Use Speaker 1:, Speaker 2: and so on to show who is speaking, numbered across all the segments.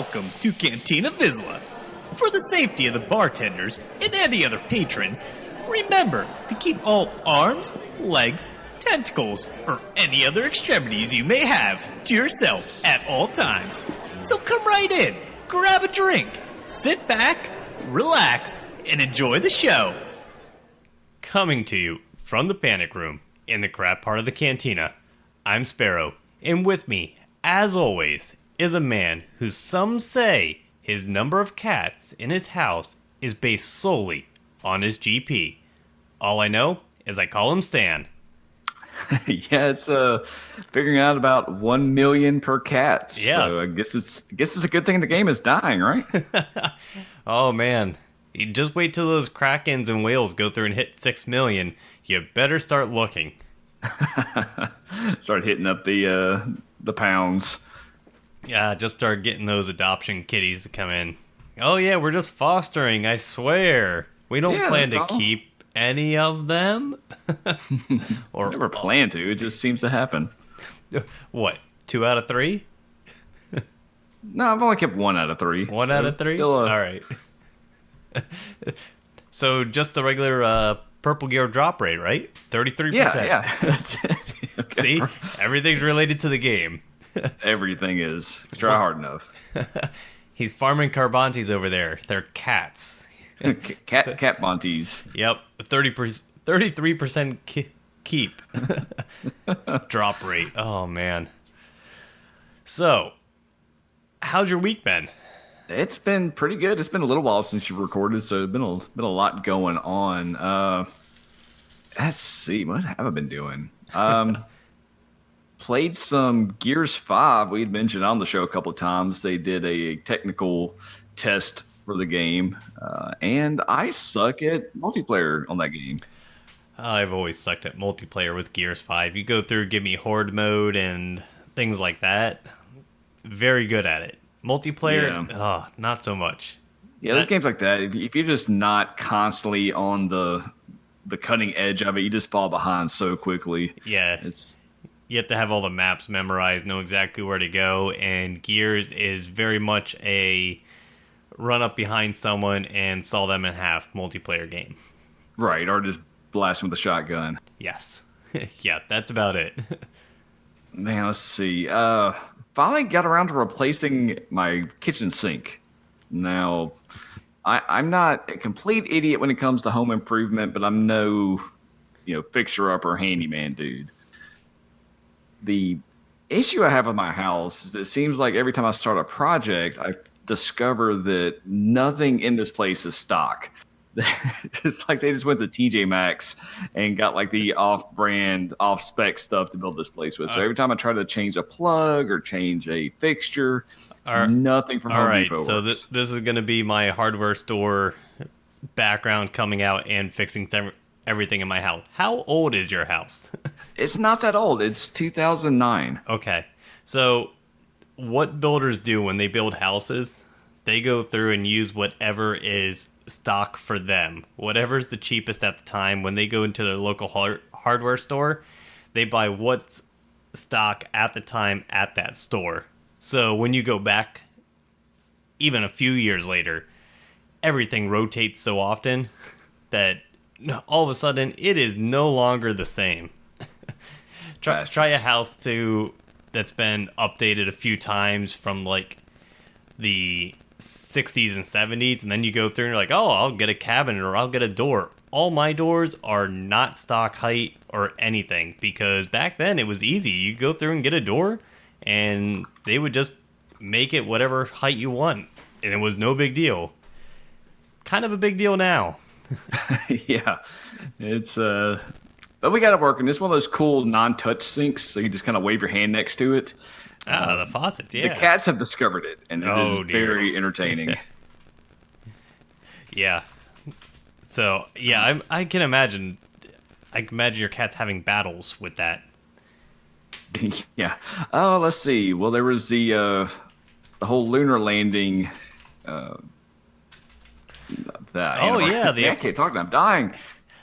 Speaker 1: Welcome to Cantina Vizsla. For the safety of the bartenders and any other patrons, remember to keep all arms, legs, tentacles, or any other extremities you may have to yourself at all times. So come right in, grab a drink, sit back, relax, and enjoy the show. Coming to you from the Panic Room in the crap part of the cantina, I'm Sparrow, and with me, as always, is a man who some say his number of cats in his house is based solely on his GP. All I know is I call him Stan.
Speaker 2: Yeah, it's figuring out about 1 million per cat.
Speaker 1: Yeah.
Speaker 2: So I guess it's a good thing the game is dying, right?
Speaker 1: Oh man, you just wait till those krakens and whales go through and hit 6 million. You better start looking.
Speaker 2: Start hitting up the pounds.
Speaker 1: Yeah, just start getting those adoption kitties to come in. Oh yeah, we're just fostering, I swear. We don't plan to keep any of them. Or
Speaker 2: never plan to. It just seems to happen.
Speaker 1: What? 2 out of 3?
Speaker 2: No, I've only kept 1 out of 3.
Speaker 1: 1 out of 3?
Speaker 2: Still
Speaker 1: all right. So just the regular purple gear drop rate, right? 33%.
Speaker 2: Yeah. That's it. Okay.
Speaker 1: See, everything's related to the game.
Speaker 2: Everything is. Try hard enough.
Speaker 1: He's farming Carbantes over there. They're cats.
Speaker 2: Cat Monties.
Speaker 1: Yep, 33% keep. Drop rate. Oh man. So, how's your week been?
Speaker 2: It's been pretty good. It's been a little while since you recorded, so it's been a lot going on. Let's see, what have I been doing? Played some Gears 5. We'd mentioned on the show a couple of times. They did a technical test for the game, and I suck at multiplayer on that game.
Speaker 1: I've always sucked at multiplayer with Gears 5. You go through, give me horde mode and things like that. Very good at it. Multiplayer, not so much.
Speaker 2: Yeah, there's games like that. If you're just not constantly on the cutting edge of it, you just fall behind so quickly.
Speaker 1: Yeah, you have to have all the maps memorized, know exactly where to go, and Gears is very much a run up behind someone and saw them in half multiplayer game. Right,
Speaker 2: or just blast them with a shotgun.
Speaker 1: Yes. Yeah, that's about it.
Speaker 2: Man, let's see. Finally got around to replacing my kitchen sink. Now, I'm not a complete idiot when it comes to home improvement, but I'm no, fixer-upper handyman dude. The issue I have with my house is it seems like every time I start a project, I discover that nothing in this place is stock. It's like they just went to TJ Maxx and got like the off-brand, off-spec stuff to build this place with. So every time I try to change a plug or change a fixture, nothing from Home Depot works.
Speaker 1: So this is going to be my hardware store background coming out and fixing everything in my house. How old is your house?
Speaker 2: It's not that old. It's 2009.
Speaker 1: Okay. So what builders do when they build houses, they go through and use whatever is stock for them. Whatever's the cheapest at the time. When they go into their local hardware store, they buy what's stock at the time at that store. So when you go back, even a few years later, everything rotates so often that all of a sudden it is no longer the same. Try a house that's been updated a few times from like the 60s and 70s, and then you go through and you're like, oh, I'll get a cabinet or I'll get a door. All my doors are not stock height or anything, because back then it was easy. You go through and get a door and they would just make it whatever height you want, and it was no big deal. Kind of a big deal now.
Speaker 2: Yeah, it's but we got it working. It's one of those cool non-touch sinks, so you just kind of wave your hand next to it.
Speaker 1: The faucets, yeah.
Speaker 2: The cats have discovered it, and it is very entertaining.
Speaker 1: Yeah. So, yeah, I can imagine. I can imagine your cats having battles with that.
Speaker 2: Yeah. Oh, let's see. Well, there was the whole lunar landing. I can't talk. I'm dying.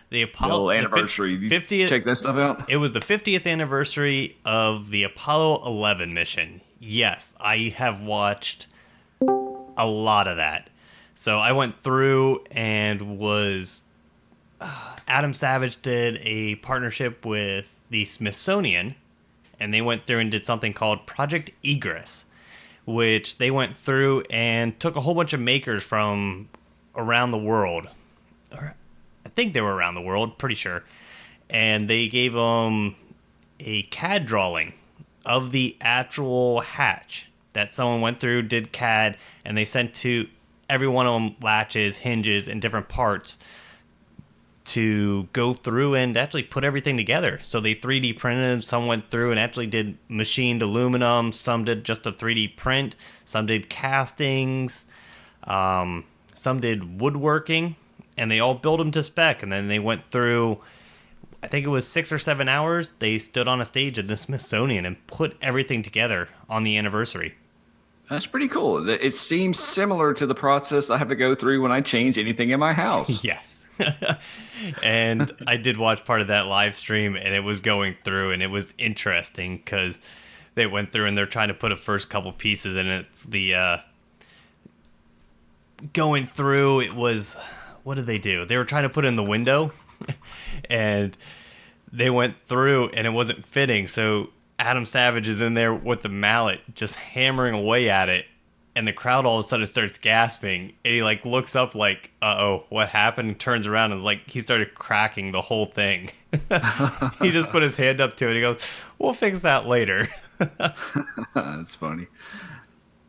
Speaker 1: The Apollo
Speaker 2: anniversary.
Speaker 1: The 50th,
Speaker 2: check that stuff out.
Speaker 1: It was the 50th anniversary of the Apollo 11 mission. Yes, I have watched a lot of that. So I went through and was Adam Savage did a partnership with the Smithsonian, and they went through and did something called Project Egress, which they went through and took a whole bunch of makers from around the world. Or I think they were around the world, pretty sure. And they gave them a CAD drawing of the actual hatch that someone went through, did CAD, and they sent to every one of them latches, hinges, and different parts to go through and actually put everything together. So they 3D printed, some went through and actually did machined aluminum, some did just a 3D print, some did castings, some did woodworking, and they all built them to spec. And then they went through, I think it was 6 or 7 hours, they stood on a stage at the Smithsonian and put everything together on the anniversary.
Speaker 2: That's pretty cool. It seems similar to the process I have to go through when I change anything in my house.
Speaker 1: Yes. And I did watch part of that live stream, and it was going through, and it was interesting because they went through and they're trying to put a first couple pieces, and it's the going through. It was, what did they do? They were trying to put in the window, and they went through, and it wasn't fitting. So Adam Savage is in there with the mallet, just hammering away at it. And the crowd all of a sudden starts gasping, and he like looks up like, "Uh-oh, what happened?" And turns around and is like, he started cracking the whole thing. He just put his hand up to it. He goes, "We'll fix that later."
Speaker 2: That's funny.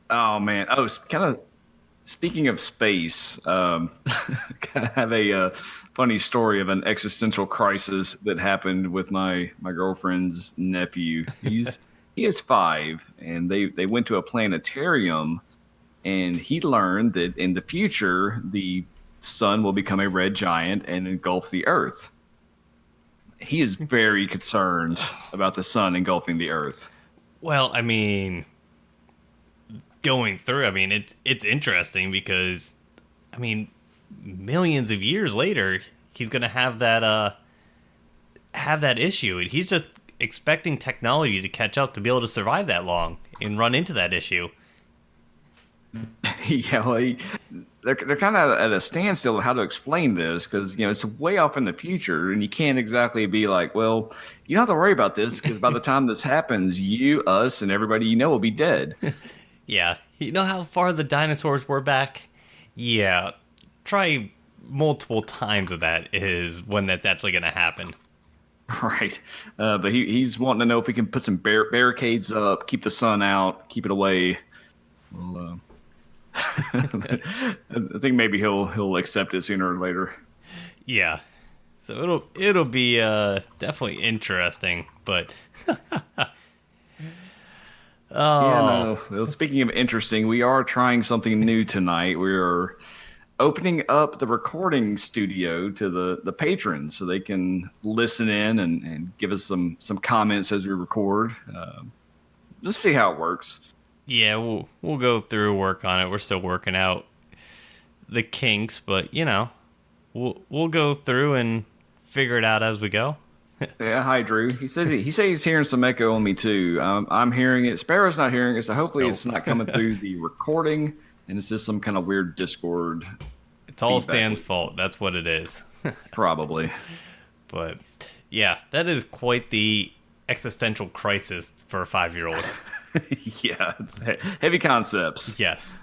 Speaker 2: Oh man. Oh, kind of speaking of space, kind of have a funny story of an existential crisis that happened with my girlfriend's nephew. He is 5, and they went to a planetarium. And he learned that in the future, the sun will become a red giant and engulf the Earth. He is very concerned about the sun engulfing the Earth.
Speaker 1: Well, I mean, going through, I mean, it's interesting because, I mean, millions of years later, he's gonna have that issue, and he's just expecting technology to catch up to be able to survive that long and run into that issue.
Speaker 2: Yeah, well, they're kind of at a standstill of how to explain this because it's way off in the future, and you can't exactly be like, well, you don't have to worry about this because by the time this happens, you, us, and everybody will be dead.
Speaker 1: Yeah, you know how far the dinosaurs were back? Yeah, try multiple times of that is when that's actually going to happen.
Speaker 2: Right, but he's wanting to know if we can put some barricades up, keep the sun out, keep it away. Well, I think maybe he'll accept it sooner or later.
Speaker 1: Yeah, so it'll be definitely interesting, but
Speaker 2: Yeah, no. Well, speaking of interesting, we are trying something new tonight. We are opening up the recording studio to the patrons so they can listen in and give us some comments as we record. Let's see how it works.
Speaker 1: yeah, we'll go through work on it. We're still working out the kinks, but we'll go through and figure it out as we go.
Speaker 2: Yeah, hi Drew. He says he's hearing some echo on me too. I'm hearing it. Sparrow's not hearing it, so hopefully
Speaker 1: Nope.
Speaker 2: it's not coming through the recording, and it's just some kind of weird Discord.
Speaker 1: It's all
Speaker 2: Feedback.
Speaker 1: Stan's fault. That's what it is.
Speaker 2: Probably.
Speaker 1: But yeah, that is quite the existential crisis for a 5-year-old.
Speaker 2: Yeah, heavy concepts.
Speaker 1: Yes.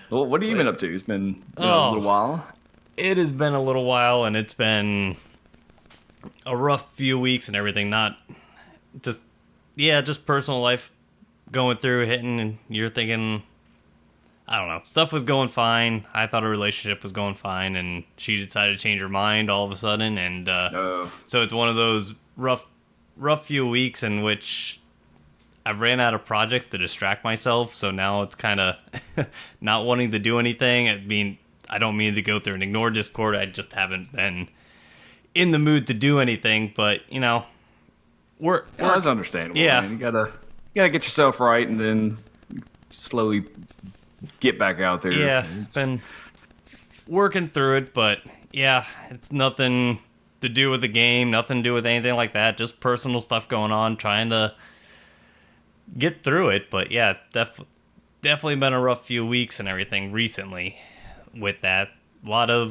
Speaker 2: Well, what have you been up to? It's been a
Speaker 1: Oh.
Speaker 2: little while.
Speaker 1: It has been a little while, and it's been a rough few weeks and everything. Not just personal life going through, hitting, and you're thinking, I don't know, stuff was going fine. I thought a relationship was going fine, and she decided to change her mind all of a sudden, and so it's one of those rough few weeks in which I ran out of projects to distract myself. So now it's kind of not wanting to do anything. I don't mean to go through and ignore Discord. I just haven't been in the mood to do anything. But
Speaker 2: that's understandable.
Speaker 1: Yeah.
Speaker 2: Man. You gotta get yourself right, and then slowly get back out there.
Speaker 1: Yeah, been working through it, but yeah, it's nothing to do with the game, nothing to do with anything like that. Just personal stuff going on, trying to get through it. But yeah, it's definitely been a rough few weeks and everything recently with that. A lot of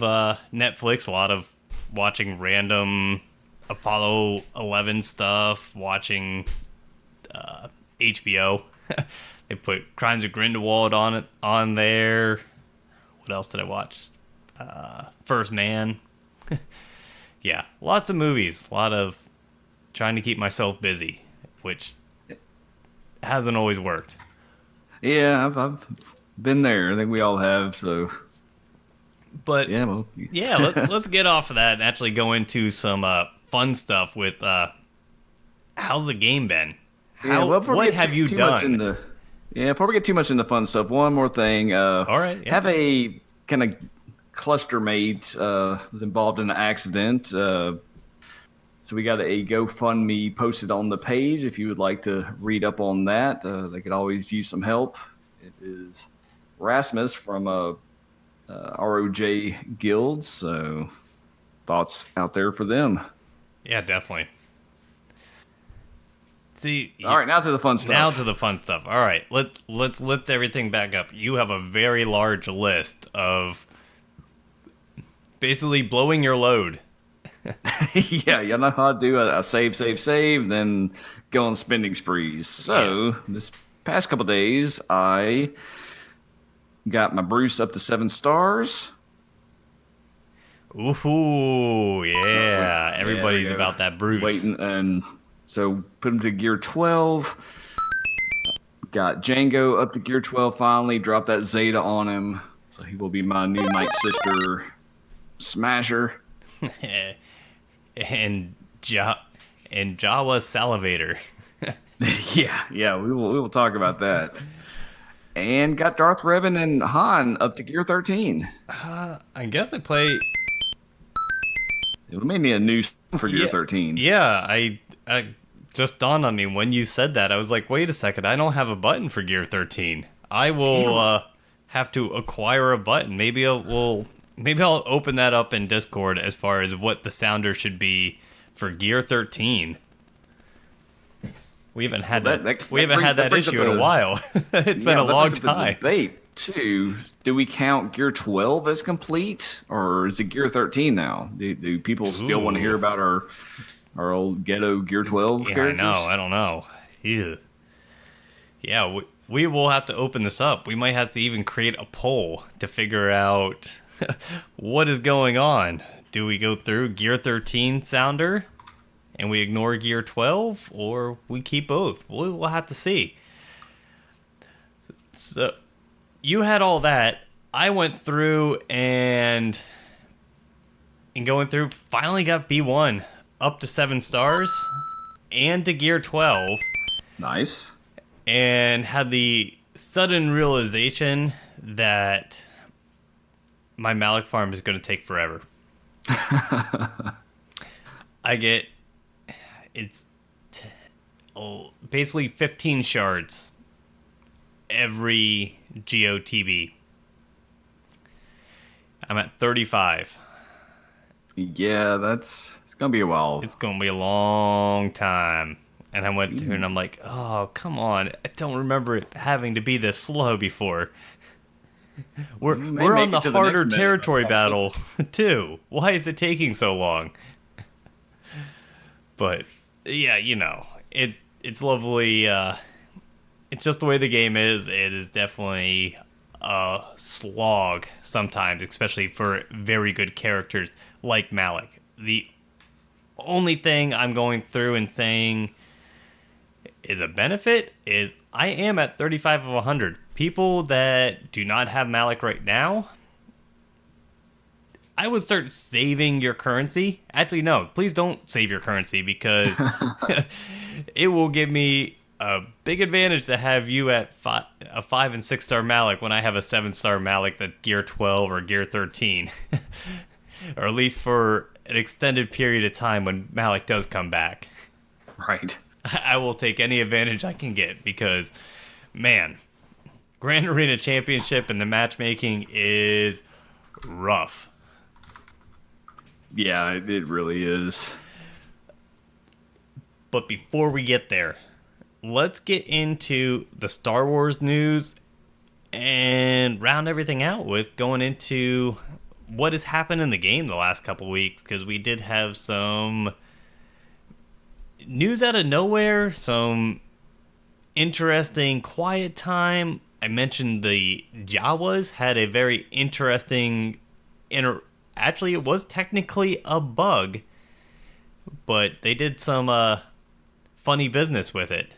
Speaker 1: Netflix, a lot of watching random Apollo 11 stuff, watching HBO. They put Crimes of Grindelwald on there. What else did I watch? First Man. Yeah, lots of movies. A lot of trying to keep myself busy, which hasn't always worked.
Speaker 2: Yeah, I've been there. I think we all have. So
Speaker 1: But
Speaker 2: yeah, well,
Speaker 1: yeah, let's get off of that and actually go into some fun stuff with how's the game been?
Speaker 2: yeah.
Speaker 1: How
Speaker 2: Well, before we
Speaker 1: what
Speaker 2: get
Speaker 1: have you
Speaker 2: too much
Speaker 1: done?
Speaker 2: into yeah, before we get too much into fun stuff, one more thing.
Speaker 1: All right, yeah.
Speaker 2: Have a kind of cluster mate was involved in an accident. So we got a GoFundMe posted on the page. If you would like to read up on that, they could always use some help. It is Rasmus from ROJ Guild. So thoughts out there for them.
Speaker 1: Yeah, definitely. See,
Speaker 2: All right, now to the fun
Speaker 1: now
Speaker 2: stuff.
Speaker 1: to the fun stuff. All right, let's lift everything back up. You have a very large list of basically blowing your load.
Speaker 2: Yeah, you know how I do. I save, then go on spending sprees.
Speaker 1: Yeah.
Speaker 2: So this past couple days, I got my Bruce up to 7 stars.
Speaker 1: Ooh,
Speaker 2: Wait,
Speaker 1: yeah.
Speaker 2: yeah, there we
Speaker 1: Everybody's
Speaker 2: go.
Speaker 1: about that Bruce.
Speaker 2: Waiting, and so put him to gear 12. Got Django up to gear 12 finally. Dropped that Zeta on him. So he will be my new Night Sister smasher.
Speaker 1: and ja- and Jawa Salivator.
Speaker 2: Yeah, we will talk about that. And got Darth Revan and Han up to gear 13.
Speaker 1: I guess I play.
Speaker 2: It made me a new for gear
Speaker 1: Yeah,
Speaker 2: 13.
Speaker 1: yeah. I just dawned on me when you said that. I was like, wait a second. I don't have a button for Gear 13. I will
Speaker 2: Yeah.
Speaker 1: have to acquire a button. Maybe I'll open that up in Discord as far as what the sounder should be for Gear 13. We haven't had
Speaker 2: Well,
Speaker 1: we haven't had that
Speaker 2: brings up
Speaker 1: issue in a while. It's been
Speaker 2: yeah,
Speaker 1: a
Speaker 2: that
Speaker 1: long
Speaker 2: brings up the
Speaker 1: time.
Speaker 2: debate too. Do we count gear 12 as complete, or is it gear 13 now? Do people still want to hear
Speaker 1: Ooh.
Speaker 2: about our old ghetto gear 12
Speaker 1: Yeah, I know.
Speaker 2: characters?
Speaker 1: I don't know. Ew. Yeah, we will have to open this up. We might have to even create a poll to figure out what is going on. Do we go through Gear 13 sounder and we ignore Gear 12, or we keep both? We'll have to see. So, you had all that. I went through and going through, finally got B1 up to 7 stars and to Gear 12.
Speaker 2: Nice.
Speaker 1: And had the sudden realization that my Malik farm is going to take forever. I get it's basically 15 shards every GOTB. I'm at 35.
Speaker 2: Yeah, it's gonna be a while.
Speaker 1: It's going to be a long time. And I went through and I'm like, oh, come on. I don't remember it having to be this slow before. We're
Speaker 2: You may
Speaker 1: we're
Speaker 2: make
Speaker 1: on the
Speaker 2: it to the
Speaker 1: harder
Speaker 2: next minute,
Speaker 1: territory
Speaker 2: probably.
Speaker 1: battle too. Why is it taking so long? But yeah, it's lovely. It's just the way the game is. It is definitely a slog sometimes, especially for very good characters like Malik. The only thing I'm going through and saying is a benefit is I am at 35 of 100. People that do not have Malik right now, I would start saving your currency. Actually, no, please don't save your currency because it will give me a big advantage to have you at a 5 and 6 star Malik when I have a 7-star Malik that's Gear 12 or Gear 13. Or at least for an extended period of time when Malik does come back.
Speaker 2: Right.
Speaker 1: I will take any advantage I can get because, man, Grand Arena Championship and the matchmaking is rough.
Speaker 2: Yeah, it really is.
Speaker 1: But before we get there, let's get into the Star Wars news and round everything out with going into what has happened in the game the last couple weeks, because we did have some news out of nowhere, some interesting quiet time. I mentioned the Jawas had a very interesting actually it was technically a bug, but they did some funny business with it.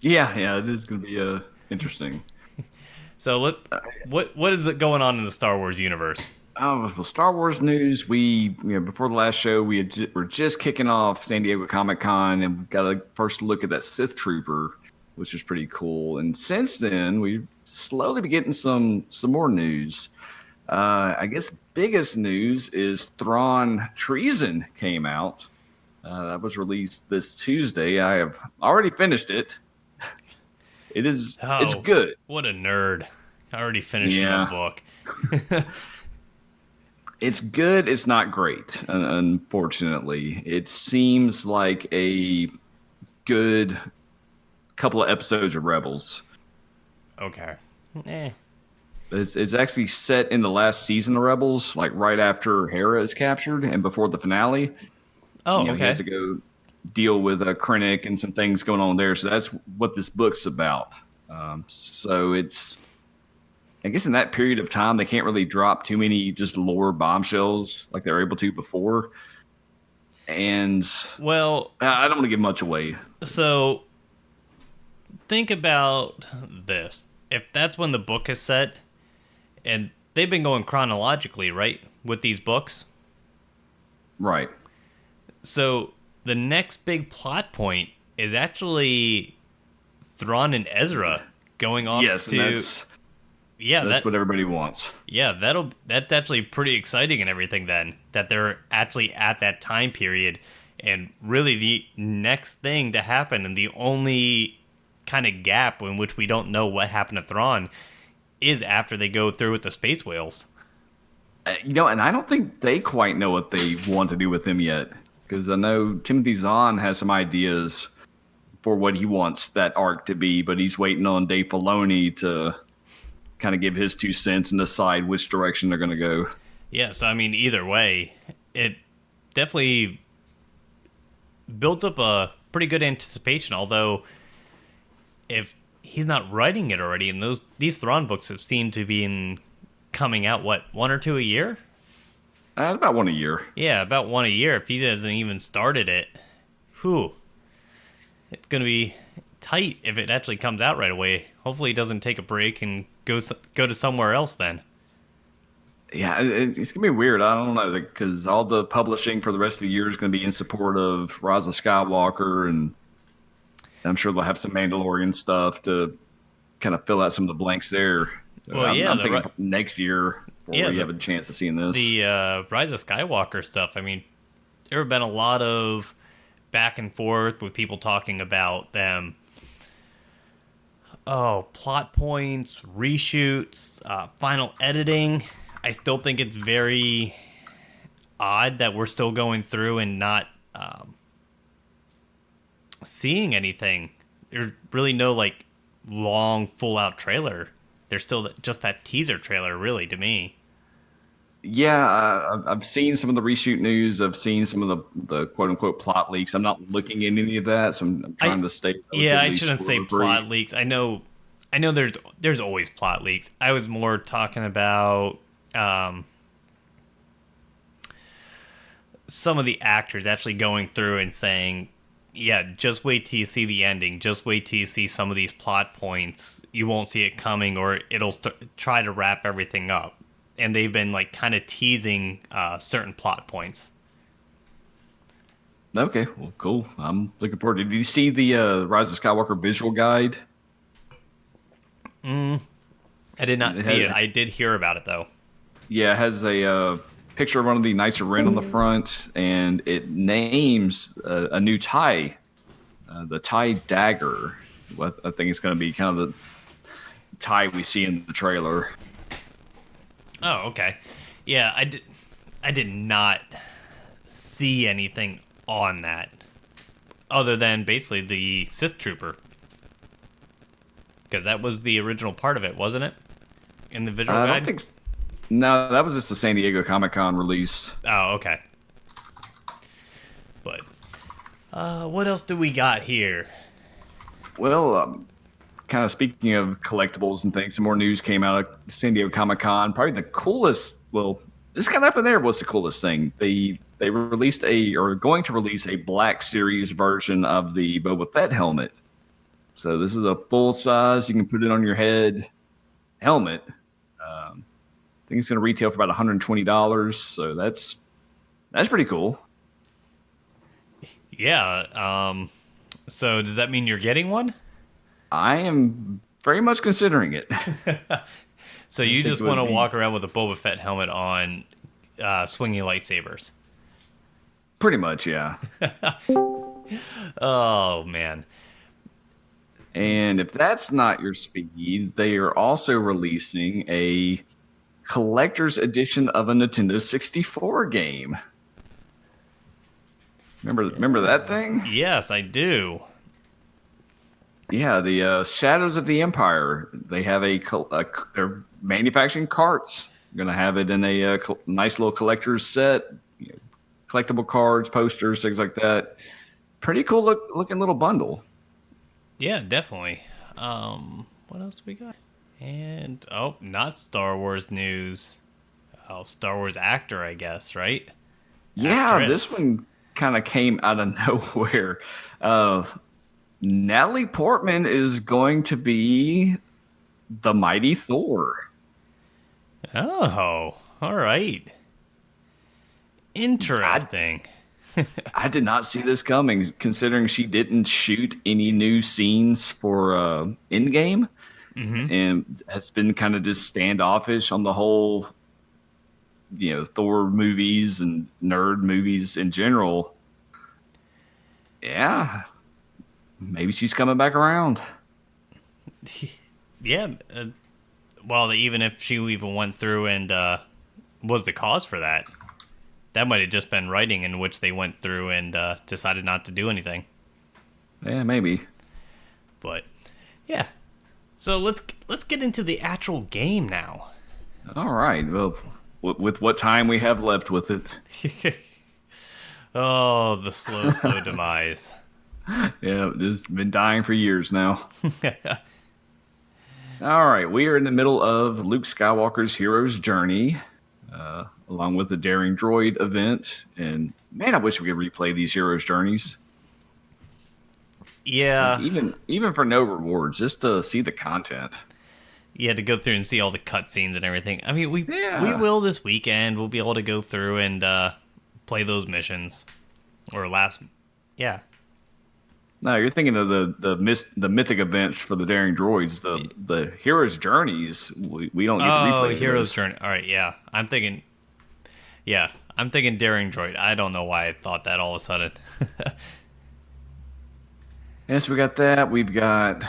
Speaker 2: Yeah, it is going to be interesting.
Speaker 1: So what is it going on in the Star Wars universe?
Speaker 2: Well, Star Wars news. Before the last show, we're just kicking off San Diego Comic Con, and we got a first look at that Sith Trooper, which is pretty cool. And since then, we've slowly been getting some more news. I guess biggest news is Thrawn Treason came out. That was released this Tuesday. I have already finished it. It's
Speaker 1: Oh,
Speaker 2: good.
Speaker 1: what a nerd. Already finishing a
Speaker 2: Yeah.
Speaker 1: book.
Speaker 2: It's good. It's not great, unfortunately. It seems like a good couple of episodes of Rebels.
Speaker 1: Okay. Eh.
Speaker 2: It's actually set in the last season of Rebels, like right after Hera is captured and before the finale.
Speaker 1: Oh,
Speaker 2: He has
Speaker 1: okay.
Speaker 2: to go deal with a Krennic and some things going on there. So that's what this book's about. So it's, I guess in that period of time, they can't really drop too many just lore bombshells like they were able to before. And
Speaker 1: Well,
Speaker 2: I don't want to give much away.
Speaker 1: so think about this. If that's when the book is set, and they've been going chronologically, right, with these books.
Speaker 2: Right.
Speaker 1: So the next big plot point is actually Thrawn and Ezra going off
Speaker 2: Yes, and
Speaker 1: to yeah
Speaker 2: that's
Speaker 1: that
Speaker 2: what everybody wants.
Speaker 1: yeah that's actually pretty exciting and everything. Then that they're actually at that time period, and really the next thing to happen, and the only kind of gap in which we don't know what happened to Thrawn is after they go through with the space whales.
Speaker 2: And I don't think they quite know what they want to do with him yet, because I know Timothy Zahn has some ideas for what he wants that arc to be, but he's waiting on Dave Filoni to kind of give his 2 cents and decide which direction they're going to go.
Speaker 1: Yeah, so I mean, either way, it definitely builds up a pretty good anticipation. Although, if he's not writing it already, and these Thrawn books have seemed to be coming out, what, one or two a year?
Speaker 2: About one a year.
Speaker 1: Yeah, about one a year. If he hasn't even started it, whew, it's gonna be tight if it actually comes out right away. Hopefully, he doesn't take a break and go to somewhere else then.
Speaker 2: Yeah, it's gonna be weird. I don't know because all the publishing for the rest of the year is going to be in support of Rise of Skywalker, and I'm sure they'll have some Mandalorian stuff to kind of fill out some of the blanks there. So
Speaker 1: Well, yeah,
Speaker 2: I'm thinking next year before
Speaker 1: yeah
Speaker 2: we have a chance of seeing this.
Speaker 1: the Rise of Skywalker stuff. I mean, there have been a lot of back and forth with people talking about them. Oh, plot points, reshoots, final editing. I still think it's very odd that we're still going through and not seeing anything. There's really no like long, full out trailer. There's still just that teaser trailer, really, to me.
Speaker 2: Yeah, I've seen some of the reshoot news. I've seen some of the quote unquote plot leaks. I'm not looking at any of that, so I'm
Speaker 1: I
Speaker 2: trying to stay
Speaker 1: Yeah, I
Speaker 2: relatively
Speaker 1: shouldn't say
Speaker 2: spoiler free.
Speaker 1: plot leaks. I know there's always plot leaks. I was more talking about some of the actors actually going through and saying, yeah, just wait till you see the ending. Just wait till you see some of these plot points. You won't see it coming, or it'll try to wrap everything up. And they've been like kind of teasing certain plot points.
Speaker 2: Okay, well, cool. I'm looking forward. Did you see the Rise of Skywalker visual guide?
Speaker 1: I did not
Speaker 2: It
Speaker 1: see
Speaker 2: has-
Speaker 1: it. I did hear about it though.
Speaker 2: Yeah, it has a picture of one of the Knights of Ren on the front, and it names a new tie, the tie dagger. What I think it's going to be kind of the tie we see in the trailer.
Speaker 1: Oh, okay. Yeah, I did not see anything on that other than basically the Sith Trooper. Because that was the original part of it, wasn't it? In the visual
Speaker 2: I don't
Speaker 1: guide?
Speaker 2: think. No, that was just the San Diego Comic Con release.
Speaker 1: Oh, okay. But what else do we got here?
Speaker 2: Well, kind of speaking of collectibles and things, some more news came out of San Diego Comic Con. Probably the coolest. Well, this kind of up in there. What's the coolest thing? They released or going to release a Black Series version of the Boba Fett helmet. So this is a full size. You can put it on your head helmet. I think it's going to retail for about $120. So that's pretty cool.
Speaker 1: Yeah. So does that mean you're getting one?
Speaker 2: I am very much considering it.
Speaker 1: So
Speaker 2: I
Speaker 1: you
Speaker 2: think
Speaker 1: just
Speaker 2: it
Speaker 1: want
Speaker 2: would
Speaker 1: to
Speaker 2: be
Speaker 1: walk around with a Boba Fett helmet on, swinging lightsabers?
Speaker 2: pretty much, yeah.
Speaker 1: Oh man.
Speaker 2: And if that's not your speed, they are also releasing a collector's edition of a Nintendo 64 game. Remember that thing?
Speaker 1: Yes, I do.
Speaker 2: Yeah, the Shadows of the Empire. They have they're manufacturing carts. Going to have it in a nice little collector's set. You know, collectible cards, posters, things like that. Pretty cool looking little bundle.
Speaker 1: Yeah, definitely. What else we got? And not Star Wars news. Oh, Star Wars actor, I guess, right?
Speaker 2: Yeah, this
Speaker 1: Actress.
Speaker 2: one kind of came out of nowhere. Uh, Natalie Portman is going to be the mighty Thor.
Speaker 1: Oh, all right.
Speaker 2: I
Speaker 1: Interesting.
Speaker 2: I did not see this coming, considering she didn't shoot any new scenes for Endgame,
Speaker 1: Mm-hmm.
Speaker 2: and has been kind of just standoffish on the whole, Thor movies and nerd movies in general. Yeah, maybe she's coming back around.
Speaker 1: Yeah. Well, even if she even went through and was the cause for that, that might have just been writing in which they went through and decided not to do anything.
Speaker 2: Yeah, maybe.
Speaker 1: But yeah. So let's get into the actual game now.
Speaker 2: All right. Well, with what time we have left with it,
Speaker 1: Oh, the slow, slow demise.
Speaker 2: yeah, it's been dying for years now. All right, we are in the middle of Luke Skywalker's hero's journey, along with the Daring Droid event. And man, I wish we could replay these heroes' journeys. Like
Speaker 1: Yeah,
Speaker 2: even for no rewards, just to see the content.
Speaker 1: you had to go through and see all the cutscenes and everything. I mean, we
Speaker 2: Yeah.
Speaker 1: will this weekend. We'll be able to go through and play those missions, or last. Yeah.
Speaker 2: No, you're thinking of the mythic events for the Daring Droids. The hero's journeys, we don't get to
Speaker 1: Oh,
Speaker 2: replay
Speaker 1: Hero's
Speaker 2: those.
Speaker 1: Journey. All right, yeah. I'm thinking. Yeah, I'm thinking Daring Droid. I don't know why I thought that all of a sudden.
Speaker 2: Yes, we got that. We've got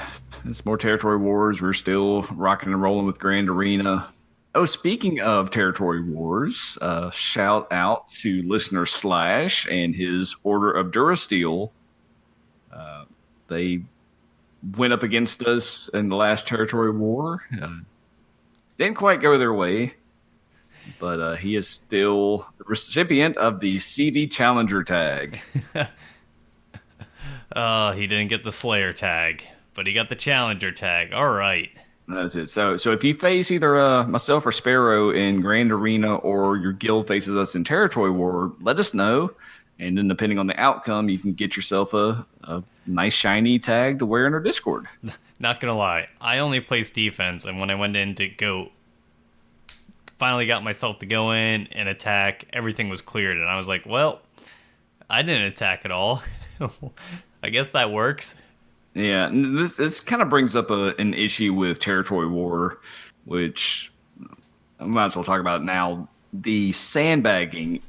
Speaker 2: it's more territory wars. We're still rocking and rolling with Grand Arena. Oh, speaking of territory wars, shout out to listener Slash and his Order of Durasteel. They went up against us in the last territory war. Didn't quite go their way, but he is still the recipient of the CV Challenger tag.
Speaker 1: He didn't get the Slayer tag, but he got the Challenger tag. All right.
Speaker 2: That's it. So if you face either myself or Sparrow in Grand Arena, or your guild faces us in Territory War, let us know. And then depending on the outcome, you can get yourself a nice shiny tag to wear in our Discord.
Speaker 1: Not gonna lie, I only placed defense, and when I went in to go, finally got myself to go in and attack, everything was cleared, and I was like, well, I didn't attack at all. I guess that works.
Speaker 2: Yeah, and this kind of brings up an issue with Territory War, which I might as well talk about now. The sandbagging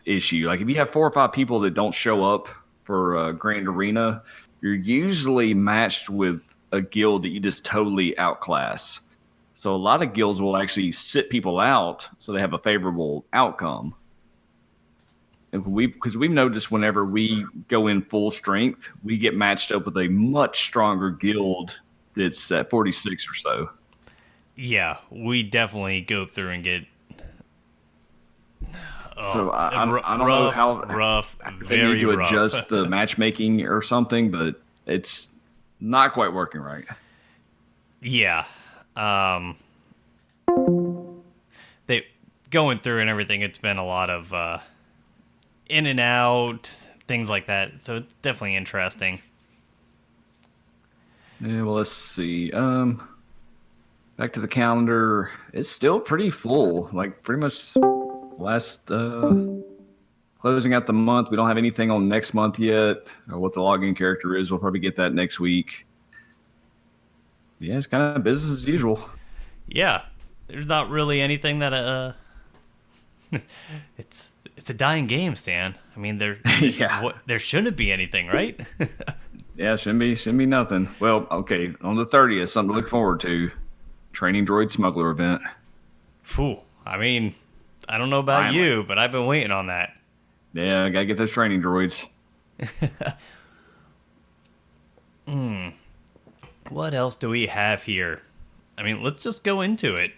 Speaker 2: issue. Like if you have 4 or 5 people that don't show up for Grand Arena, you're usually matched with a guild that you just totally outclass. So a lot of guilds will actually sit people out so they have a favorable outcome. Because we've noticed whenever we go in full strength, we get matched up with a much stronger guild it's at 46 or so.
Speaker 1: Yeah, we definitely go through and get
Speaker 2: So I don't know
Speaker 1: rough,
Speaker 2: how
Speaker 1: rough,
Speaker 2: if they need
Speaker 1: very
Speaker 2: to
Speaker 1: rough.
Speaker 2: adjust the matchmaking or something, but it's not quite working right.
Speaker 1: Yeah. Um, they going through and everything. It's been a lot of in and out things like that. So it's definitely interesting.
Speaker 2: Yeah, well, let's see. Back to the calendar. It's still pretty full. Like pretty much last closing out the month. We don't have anything on next month yet. Or what the login character is. We'll probably get that next week. Yeah, it's kind of business as usual.
Speaker 1: Yeah, there's not really anything that it's a dying game, Stan. I mean,
Speaker 2: Yeah.
Speaker 1: there shouldn't be anything, right?
Speaker 2: Yeah, shouldn't be nothing. Well, okay, on the 30th, something to look forward to. Training Droid Smuggler event.
Speaker 1: Phew. I mean, I don't know about
Speaker 2: Finally.
Speaker 1: you, but I've been waiting on that.
Speaker 2: Yeah, I gotta get those training droids.
Speaker 1: What else do we have here? I mean, let's just go into it.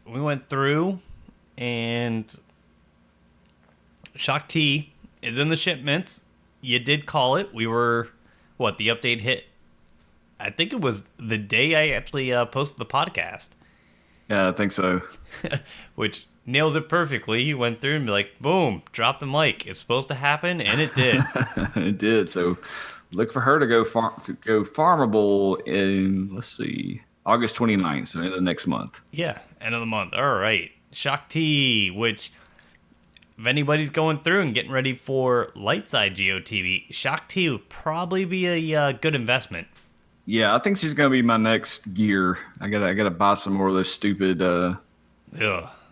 Speaker 1: We went through, and Shock T is in the shipments. You did call it. We were, what, the update hit? I think it was the day I actually posted the podcast,
Speaker 2: Yeah, I think so.
Speaker 1: which nails it perfectly. You went through and be like, boom, drop the mic. It's supposed to happen, and it did.
Speaker 2: It did. So look for her to go farmable in, let's see, August 29th, so in the next month.
Speaker 1: Yeah, end of the month. All right. Shock T, which if anybody's going through and getting ready for light side GOTV, Shock T would probably be a good investment.
Speaker 2: Yeah, I think she's gonna be my next gear. I gotta buy some more of those stupid
Speaker 1: Ugh.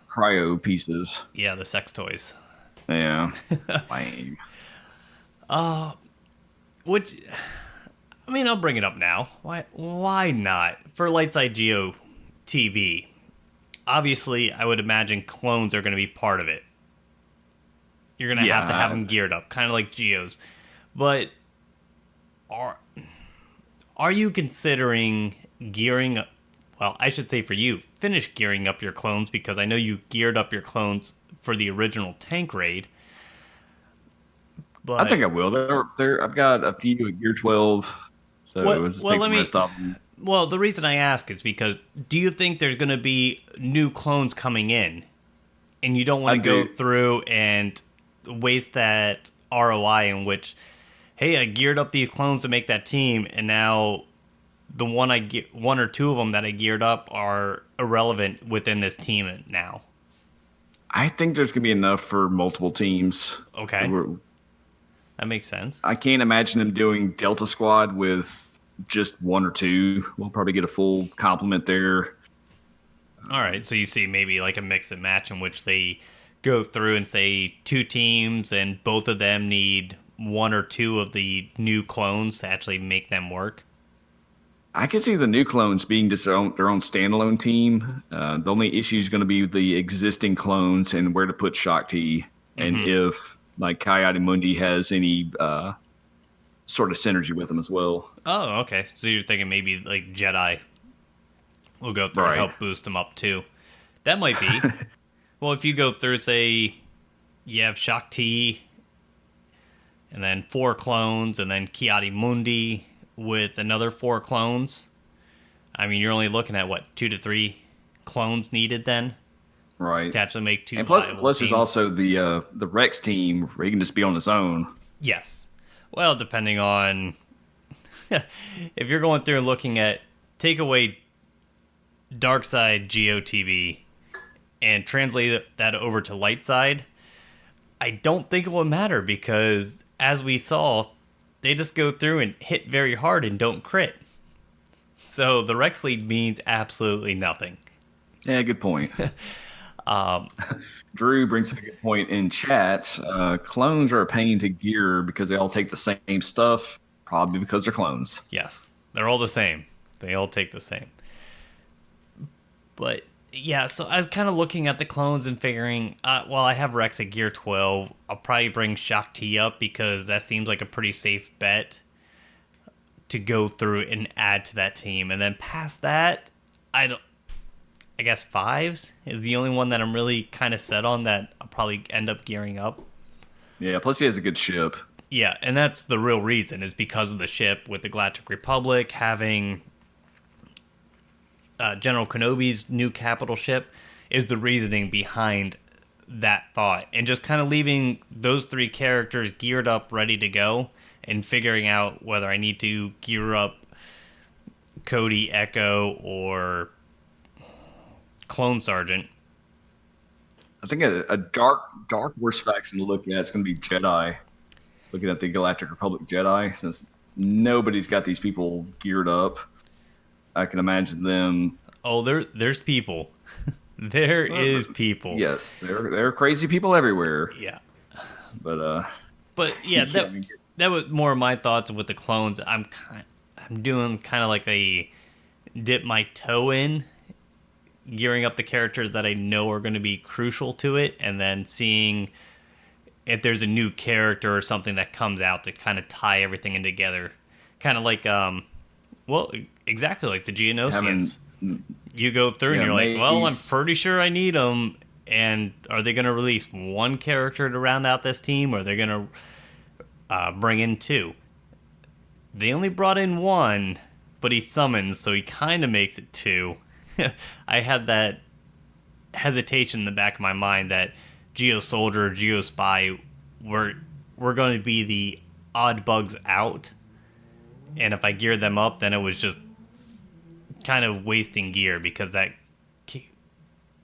Speaker 2: cryo pieces.
Speaker 1: Yeah, the sex toys.
Speaker 2: Yeah. Lame.
Speaker 1: Which, I mean, I'll bring it up now. Why not? For light side GOTV, obviously, I would imagine clones are going to be part of it. You're going to have to have
Speaker 2: Yeah.
Speaker 1: them geared up, kind of like Geos. But are are you considering gearing up? Well, I should say for you, finish gearing up your clones because I know you geared up your clones for the original tank raid.
Speaker 2: I
Speaker 1: But
Speaker 2: think I will. I've got a few at Gear 12, so
Speaker 1: what?
Speaker 2: we'll just
Speaker 1: Well,
Speaker 2: take
Speaker 1: let
Speaker 2: the
Speaker 1: me.
Speaker 2: rest of them.
Speaker 1: Well, the reason I ask is because do you think there's going to be new clones coming in, and you don't want
Speaker 2: I
Speaker 1: to go
Speaker 2: do.
Speaker 1: through and waste that ROI in which, hey, I geared up these clones to make that team, and now the one or two of them that I geared up are irrelevant within this team now.
Speaker 2: I think there's gonna be enough for multiple teams.
Speaker 1: Okay, that makes sense.
Speaker 2: I can't imagine them doing Delta Squad with just one or two. We'll probably get a full complement there.
Speaker 1: All right, so you see maybe like a mix and match in which they go through and say two teams and both of them need one or two of the new clones to actually make them work.
Speaker 2: I can see the new clones being just their own standalone team. The only issue is going to be the existing clones and where to put Shock T, and if like Coyote Mundi has any sort of synergy with them as well.
Speaker 1: Oh, okay. So you're thinking maybe like Jedi will go through and
Speaker 2: Right.
Speaker 1: help boost them up too. That might be. Well, if you go through, say, you have Shock T, and then 4 clones, and then Coyote Mundi with another 4 clones. I mean, you're only looking at what 2 to 3 clones needed then
Speaker 2: Right.
Speaker 1: to actually make 2
Speaker 2: And
Speaker 1: viable
Speaker 2: plus there's
Speaker 1: teams.
Speaker 2: also the Rex team where he can just be on his own.
Speaker 1: Yes. Well, depending on if you're going through and looking at take away dark side GOTV and translate that over to light side, I don't think it will matter because as we saw, they just go through and hit very hard and don't crit. So the Rex lead means absolutely nothing.
Speaker 2: Yeah, good point. Drew brings up a good point in chat. Clones are a pain to gear because they all take the same stuff, probably because they're clones.
Speaker 1: Yes, they're all the same. They all take the same. But yeah, so I was kind of looking at the clones and figuring, well, I have Rex at Gear 12. I'll probably bring Shock T up because that seems like a pretty safe bet to go through and add to that team. And then past that, I don't. I guess fives is the only one that I'm really kind of set on that I'll probably end up gearing up.
Speaker 2: Yeah, plus he has a good ship.
Speaker 1: Yeah, and that's the real reason is because of the ship with the Galactic Republic having General Kenobi's new capital ship is the reasoning behind that thought, and just kind of leaving those three characters geared up, ready to go, and figuring out whether I need to gear up Cody, Echo, or Clone Sergeant.
Speaker 2: I think a dark horse faction to look at is going to be Jedi. Looking at the Galactic Republic Jedi, since nobody's got these people geared up, I can imagine them.
Speaker 1: Oh, there's people. There is people.
Speaker 2: Yes, there are crazy people everywhere.
Speaker 1: Yeah.
Speaker 2: But
Speaker 1: yeah, that was more of my thoughts with the clones. I'm doing kind of like a dip my toe in, gearing up the characters that I know are going to be crucial to it, and then seeing if there's a new character or something that comes out to kind of tie everything in together. Kind of like, well, exactly like the Geonosians. You go through and you're like, well, I'm pretty sure I need them. And are they going to release one character to round out this team, or are they going to bring in two? They only brought in one, but he summons, so he kind of makes it two. I had that hesitation in the back of my mind that Geo Soldier, Geo Spy were going to be the odd bugs out. And if I geared them up, then it was just kind of wasting gear because that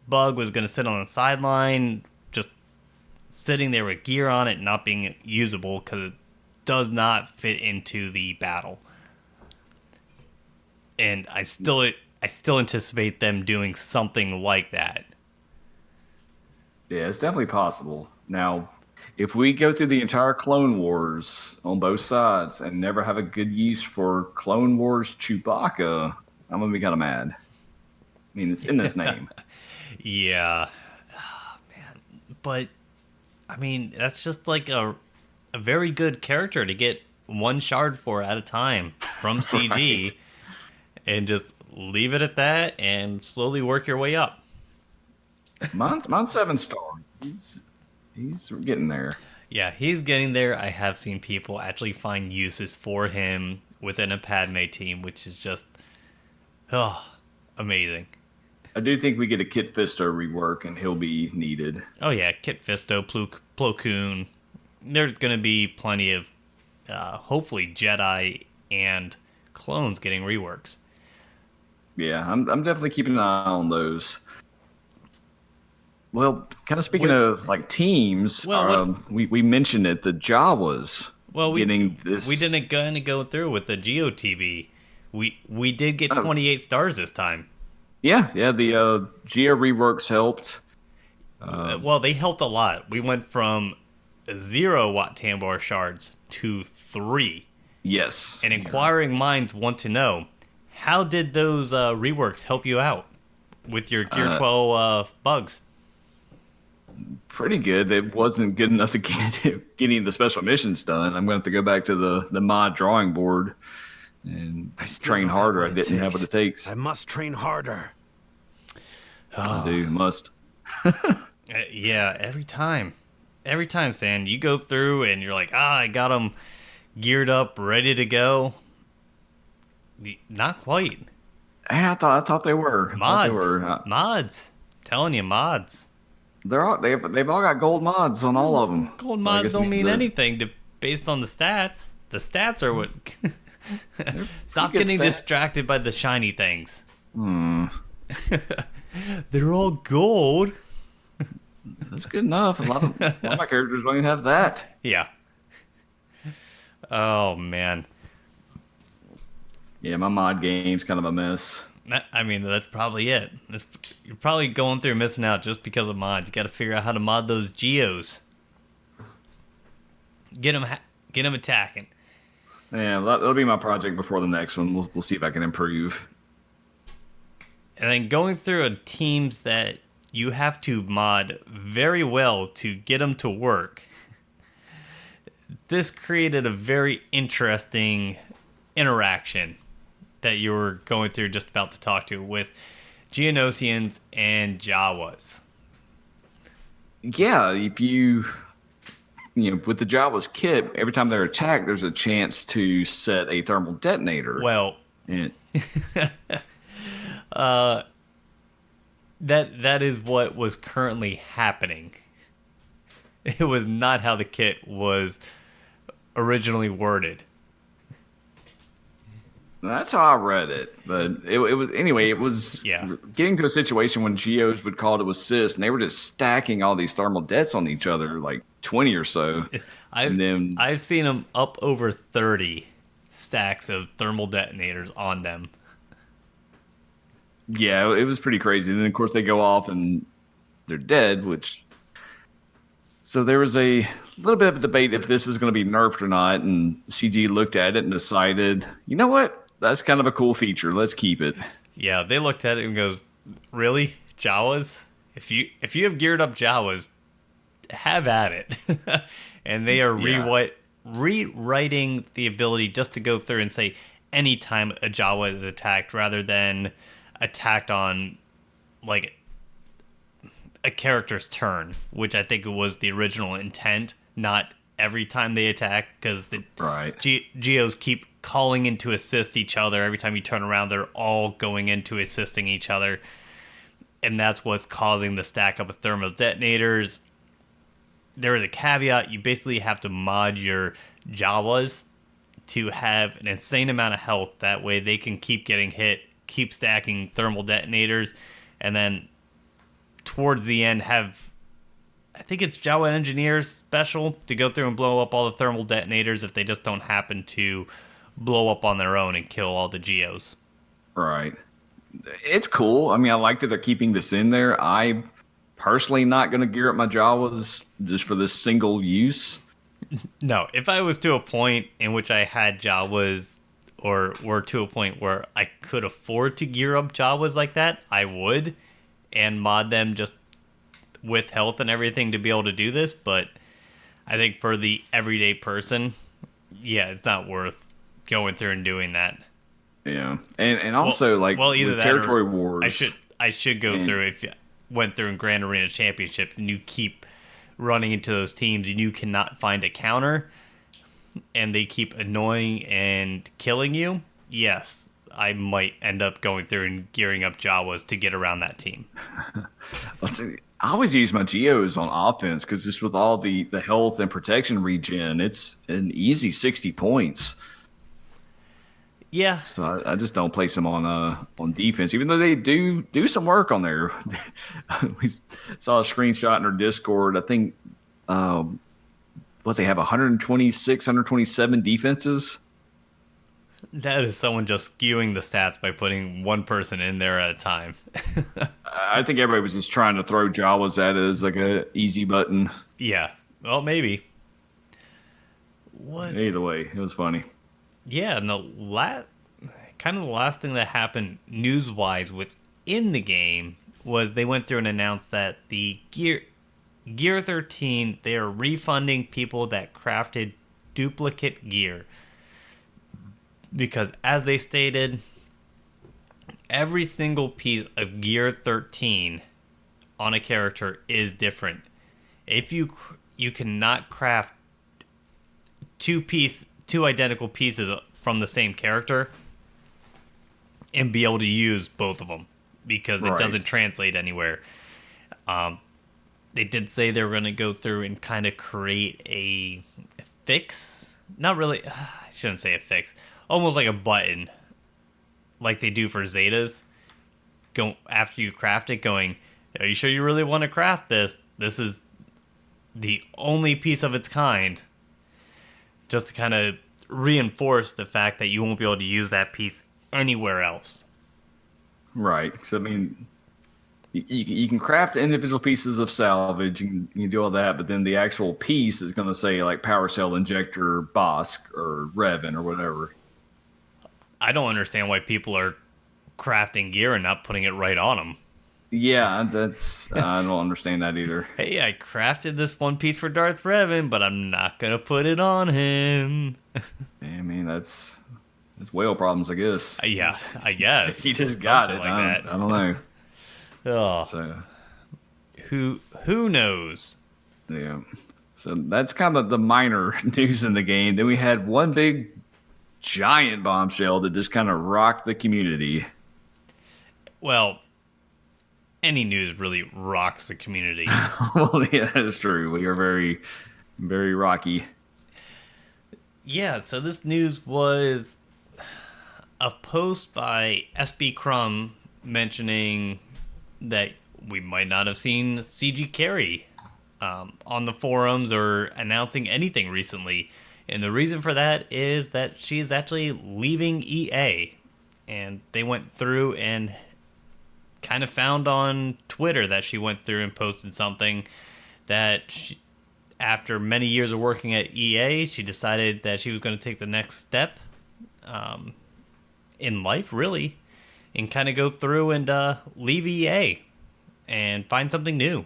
Speaker 1: bug was going to sit on the sideline, just sitting there with gear on it, not being usable because it does not fit into the battle. And I still anticipate them doing something like that.
Speaker 2: Yeah, it's definitely possible. Now, if we go through the entire Clone Wars on both sides and never have a good use for Clone Wars Chewbacca, I'm going to be kind of mad. I mean, it's in this name.
Speaker 1: Yeah. Oh, man. But, I mean, that's just like a very good character to get one shard for at a time from CG right. And just leave it at that and slowly work your way up.
Speaker 2: Mine's 7-star. He's getting there.
Speaker 1: Yeah, he's getting there. I have seen people actually find uses for him within a Padme team, which is just amazing.
Speaker 2: I do think we get a Kit Fisto rework, and he'll be needed.
Speaker 1: Oh yeah, Kit Fisto, Plo Koon. There's going to be plenty of, hopefully, Jedi and clones getting reworks.
Speaker 2: Yeah, I'm definitely keeping an eye on those. Well, kind of speaking of like teams, we mentioned it. The Jawas.
Speaker 1: Well, we
Speaker 2: getting this.
Speaker 1: We didn't go through with the GeoTV. We did get 28 stars this time.
Speaker 2: Yeah. The Geo reworks helped.
Speaker 1: Well, they helped a lot. We went from 0 Wat Tambor shards to 3.
Speaker 2: Yes.
Speaker 1: And inquiring minds want to know, how did those reworks help you out with your Gear 12 bugs?
Speaker 2: Pretty good. It wasn't good enough to getting the special missions done. I'm going to have to go back to the mod drawing board and train harder. I didn't have what it takes.
Speaker 3: I must train harder.
Speaker 2: I do. Must.
Speaker 1: Yeah, every time, Sam, you go through and you're like, I got them geared up, ready to go. Not quite.
Speaker 2: I thought they were.
Speaker 1: Mods. Telling you, mods.
Speaker 2: They've all got gold mods on all of them.
Speaker 1: Gold mods don't mean anything based on the stats. The stats are what. Stop getting distracted by the shiny things. They're all gold.
Speaker 2: That's good enough. A lot of my characters don't even have that.
Speaker 1: Yeah. Oh man.
Speaker 2: Yeah, my mod game's kind of a mess.
Speaker 1: I mean, that's probably it. You're probably going through missing out just because of mods. You got to figure out how to mod those geos. Get them attacking.
Speaker 2: Yeah, that'll be my project before the next one. We'll see if I can improve.
Speaker 1: And then going through teams that you have to mod very well to get them to work. This created a very interesting interaction that you were going through just about to talk to with Geonosians and Jawas.
Speaker 2: Yeah, if with the Jawas kit, every time they're attacked, there's a chance to set a thermal detonator.
Speaker 1: Well,
Speaker 2: And
Speaker 1: that is what was currently happening. It was not how the kit was originally worded.
Speaker 2: that's how I read it. But it was anyway. It was
Speaker 1: Yeah.
Speaker 2: getting to a situation when Geos would call to assist, and they were just stacking all these thermal dets on each other, like 20 or so.
Speaker 1: I've
Speaker 2: And then
Speaker 1: I've seen them up over 30 stacks of thermal detonators on them.
Speaker 2: yeah, it was pretty crazy. And then of course they go off and they're dead, which so there was a little bit of a debate if this was going to be nerfed or not, and CG looked at it and decided, you know what? That's kind of a cool feature. Let's keep it.
Speaker 1: Yeah, they looked at it and goes, "Really, Jawas? If you have geared up Jawas, have at it." And they are
Speaker 2: Yeah.
Speaker 1: rewriting the ability just to go through and say anytime a Jawa is attacked, rather than attacked on like a character's turn, which I think was the original intent, not every time they attack, because the
Speaker 2: Right.
Speaker 1: Geos keep calling in to assist each other. Every time you turn around, they're all going into assisting each other. And that's what's causing the stack up of thermal detonators. There is a caveat. You basically have to mod your Jawas to have an insane amount of health. That way they can keep getting hit, keep stacking thermal detonators, and then towards the end have, I think it's Jawa engineers special to go through and blow up all the thermal detonators if they just don't happen to blow up on their own and kill all the Geos.
Speaker 2: Right. It's cool. I mean, I like that they're keeping this in there. I personally not going to gear up my Jawas just for this single use.
Speaker 1: No, if I was to a point in which I had Jawas, or were to a point where I could afford to gear up Jawas like that, I would, and mod them just with health and everything to be able to do this. But I think for the everyday person, yeah, it's not worth going through and doing that.
Speaker 2: Yeah. And
Speaker 1: Well,
Speaker 2: also like
Speaker 1: well, either
Speaker 2: with
Speaker 1: that or
Speaker 2: territory wars.
Speaker 1: I should go
Speaker 2: and
Speaker 1: through if you went through in Grand Arena Championships and you keep running into those teams and you cannot find a counter and they keep annoying and killing you. Yes, I might end up going through and gearing up Jawas to get around that team.
Speaker 2: let's see, I always use my Geos on offense because just with all the health and protection regen, it's an easy 60 points.
Speaker 1: Yeah,
Speaker 2: So I just don't place them on defense, even though they do some work on there. We saw a screenshot in our Discord. I think what they have 126, 127 defenses.
Speaker 1: that is someone just skewing the stats by putting one person in there at a time.
Speaker 2: I think everybody was just trying to throw Jawas at it as like a easy button.
Speaker 1: Yeah, well, maybe. What?
Speaker 2: Either way, it was funny.
Speaker 1: Yeah, and the last thing that happened news wise within the game was they went through and announced that the Gear 13, they are refunding people that crafted duplicate gear, because as they stated, every single piece of Gear 13 on a character is different. If you cannot craft two identical pieces from the same character and be able to use both of them, because it
Speaker 2: Right.
Speaker 1: doesn't translate anywhere. They did say they were going to go through and kind of create a fix. Not really. I shouldn't say a fix. Almost like a button, like they do for Zetas. Go after you craft it, going, "Are you sure you really want to craft this? This is the only piece of its kind." Just to kind of reinforce the fact that you won't be able to use that piece anywhere else.
Speaker 2: Right. So I mean, you can craft individual pieces of salvage, you can do all that, but then the actual piece is going to say like Power Cell Injector, Bosk, or Revan, or whatever.
Speaker 1: I don't understand why people are crafting gear and not putting it right on them.
Speaker 2: Yeah, that's I don't understand that either.
Speaker 1: Hey, I crafted this one piece for Darth Revan, but I'm not gonna put it on him.
Speaker 2: I mean, that's It's whale problems, I guess.
Speaker 1: Yeah, I
Speaker 2: He
Speaker 1: guess
Speaker 2: just got
Speaker 1: something
Speaker 2: it.
Speaker 1: like that.
Speaker 2: I don't know.
Speaker 1: Oh,
Speaker 2: So
Speaker 1: who knows?
Speaker 2: yeah. So that's kind of the minor news in the game. Then we had one big giant bombshell that just kind of rocked the community.
Speaker 1: Well, any news really rocks the community.
Speaker 2: Well, yeah, that is true. We are very, very rocky.
Speaker 1: Yeah, so this news was a post by SB Crumb mentioning that we might not have seen CG Carrie on the forums or announcing anything recently. And the reason for that is that she's actually leaving EA. And they went through and kind of found on Twitter that she went through and posted something that she, after many years of working at EA, she decided that she was going to take the next step um, in life, really, and kind of go through and leave EA and find something new.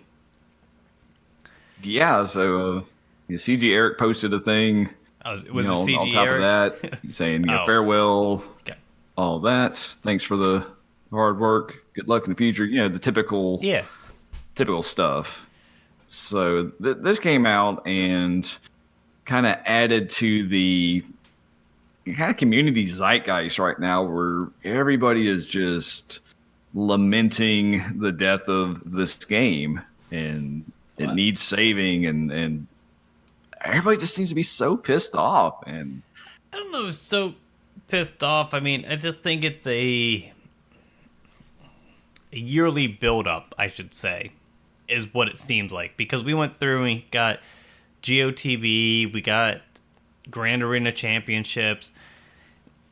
Speaker 2: Yeah. So CG Eric posted a thing,
Speaker 1: Was it
Speaker 2: on
Speaker 1: CG
Speaker 2: top of
Speaker 1: Eric?
Speaker 2: that, saying,
Speaker 1: Oh,
Speaker 2: farewell,
Speaker 1: okay.
Speaker 2: all that. Thanks for the hard work. Good luck in the future. The
Speaker 1: Yeah.
Speaker 2: typical stuff. So this came out and kind of added to the kind of community zeitgeist right now, where everybody is just lamenting the death of this game, and it
Speaker 1: What?
Speaker 2: needs saving, and everybody just seems to be so pissed off. And
Speaker 1: I don't know. So pissed off. I mean, I just think it's a yearly build-up, I should say, is what it seems like, because we went through and we got GOTB, we got Grand Arena Championships.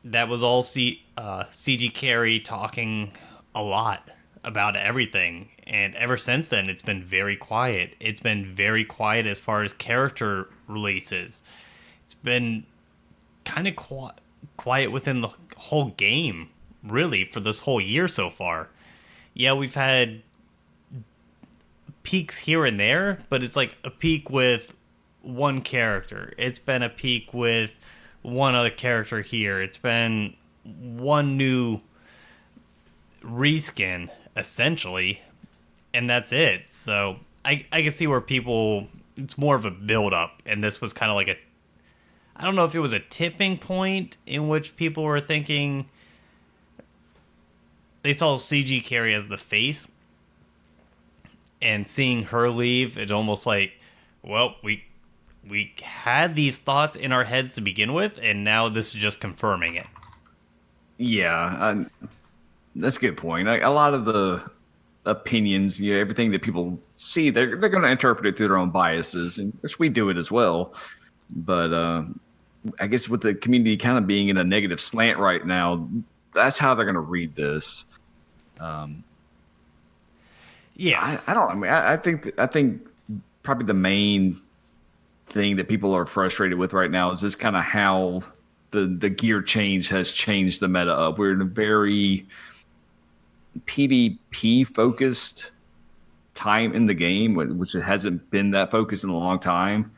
Speaker 1: That was all CG Carrie talking a lot about everything. And ever since then, it's been very quiet. It's been very quiet as far as character releases. It's been kind of quiet within the whole game, really, for this whole year so far. Yeah, we've had peaks here and there, but it's like a peak with one character. It's been a peak with one other character here. It's been one new reskin, essentially, and that's it. So I can see where people, it's more of a build up, and this was kind of like a, I don't know if it was a tipping point in which people were thinking they saw CG Carrie as the face, and seeing her leave, it almost like, well, we had these thoughts in our heads to begin with, and now this is just confirming it.
Speaker 2: yeah, that's a good point. A lot of the opinions, everything that people see, they're going to interpret it through their own biases, and which we do it as well. But I guess with the community kind of being in a negative slant right now, that's how they're going to read this.
Speaker 1: Yeah,
Speaker 2: I don't. I mean, I think probably the main thing that people are frustrated with right now is just kind of how the gear change has changed the meta up. We're in a very PvP focused time in the game, which it hasn't been that focused in a long time.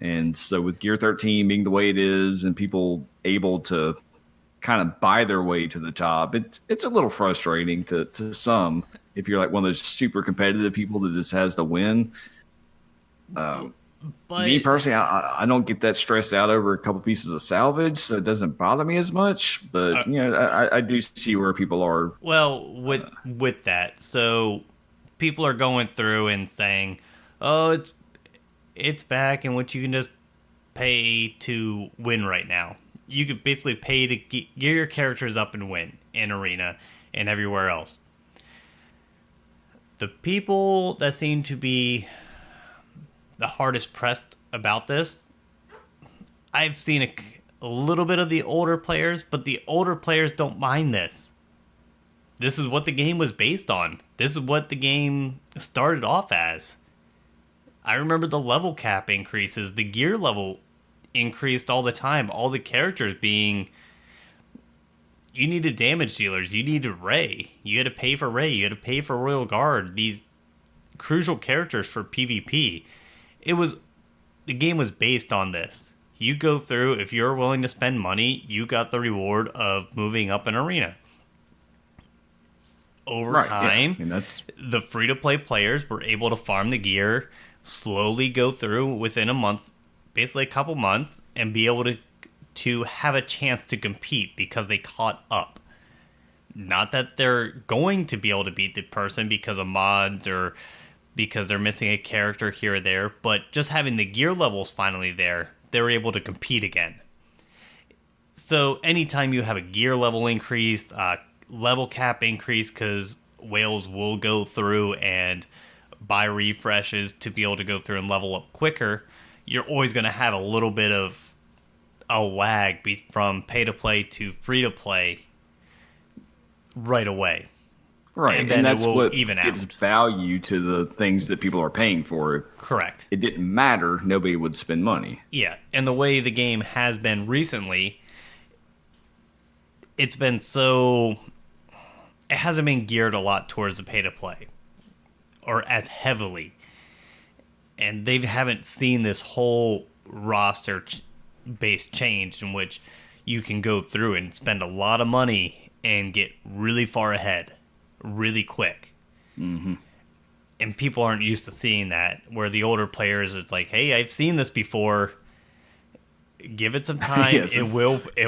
Speaker 2: And so with Gear 13 being the way it is, and people able to kind of buy their way to the top, it's a little frustrating to some if you're like one of those super competitive people that just has to win. Me
Speaker 1: but
Speaker 2: personally, I don't get that stressed out over a couple pieces of salvage, so it doesn't bother me as much. But
Speaker 1: uh,
Speaker 2: I do see where people are.
Speaker 1: well, with that, so people are going through and saying, "Oh, it's back, in which you can just pay to win right now. You could basically pay to get your characters up and win in arena and everywhere else." The people that seem to be the hardest pressed about this, I've seen a little bit of the older players, but the older players don't mind this. This is what the game was based on. This is what the game started off as. I remember the level cap increases, the gear level increased all the time, all the characters being, you needed damage dealers, you needed Ray, you had to pay for Ray, you had to pay for Royal Guard, these crucial characters for PvP. It was, the game was based on this. You go through, if you're willing to spend money, you got the reward of moving up an arena. Over
Speaker 2: Right. Yeah.
Speaker 1: time,
Speaker 2: And that's
Speaker 1: the free to play players were able to farm the gear, slowly go through within a month, basically a couple months, and be able to have a chance to compete because they caught up. Not that they're going to be able to beat the person because of mods or because they're missing a character here or there, but just having the gear levels finally there, they were able to compete again. So anytime you have a gear level increased, level cap increase, because whales will go through and buy refreshes to be able to go through and level up quicker, you're always going to have a little bit of a lag from pay to play to free to play right away.
Speaker 2: right.
Speaker 1: And
Speaker 2: And
Speaker 1: then it
Speaker 2: that's
Speaker 1: will
Speaker 2: what
Speaker 1: even
Speaker 2: gives
Speaker 1: out.
Speaker 2: value to the things that people are paying for. If
Speaker 1: Correct.
Speaker 2: it didn't matter, nobody would spend money.
Speaker 1: Yeah. And the way the game has been recently, it's been so. It hasn't been geared a lot towards the pay to play or as heavily. And they haven't seen this whole roster based change in which you can go through and spend a lot of money and get really far ahead really quick. And people aren't used to seeing that. Where the older players, it's like, hey, I've seen this before. Give it some time.
Speaker 2: Yes,
Speaker 1: It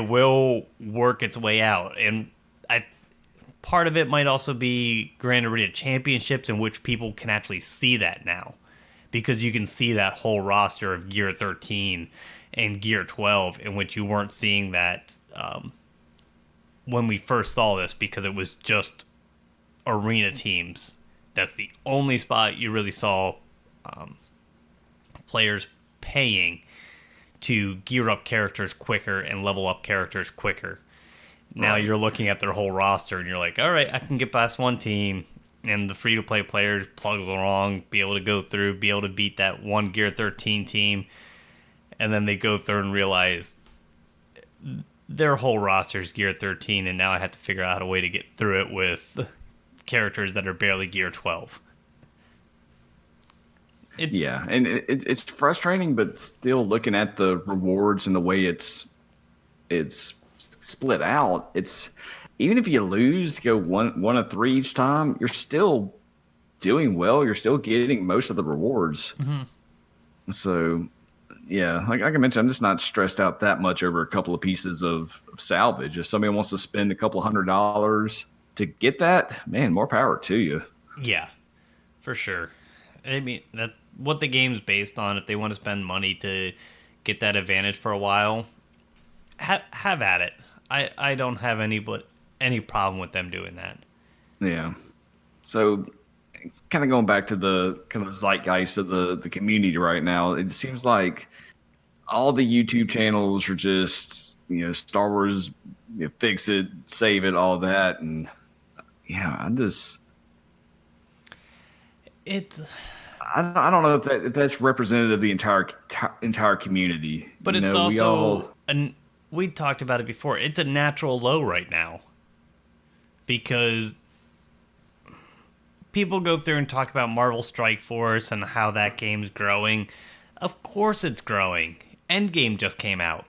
Speaker 1: will work its way out. And I part of it might also be Grand Arena Championships, in which people can actually see that now, because you can see that whole roster of Gear 13 and Gear 12, in which you weren't seeing that when we first saw this, because it was just arena teams. That's the only spot you really saw players paying to gear up characters quicker and level up characters quicker. Now
Speaker 2: Right.
Speaker 1: you're looking at their whole roster and you're like, all right, I can get past one team, and the free to play players plugs along, be able to go through, be able to beat that one Gear 13 team, and then they go through and realize their whole roster is Gear 13, and now I have to figure out a way to get through it with characters that are barely Gear 12.
Speaker 2: Yeah, and it's frustrating, but still looking at the rewards and the way it's split out, it's even if you lose, go one of three each time, you're still doing well. You're still getting most of the rewards. So, yeah, like I mentioned, I'm just not stressed out that much over a couple of pieces of salvage. If somebody wants to spend a couple $100 to get that, man, more power to you.
Speaker 1: Yeah, for sure. I mean, that's what the game's based on. If they want to spend money to get that advantage for a while, have at it. I don't have any problem with them doing that.
Speaker 2: Yeah. So, kind of going back to the kind of zeitgeist of the community right now, it seems like all the YouTube channels are just, Star Wars, fix it, save it, all that. And, yeah,
Speaker 1: It's
Speaker 2: I don't know if that's representative of the entire community.
Speaker 1: but
Speaker 2: You
Speaker 1: it's
Speaker 2: know, we all
Speaker 1: also we talked about it before. It's a natural low right now because people go through and talk about Marvel Strike Force and how that game's growing. Of course it's growing. Endgame just came out.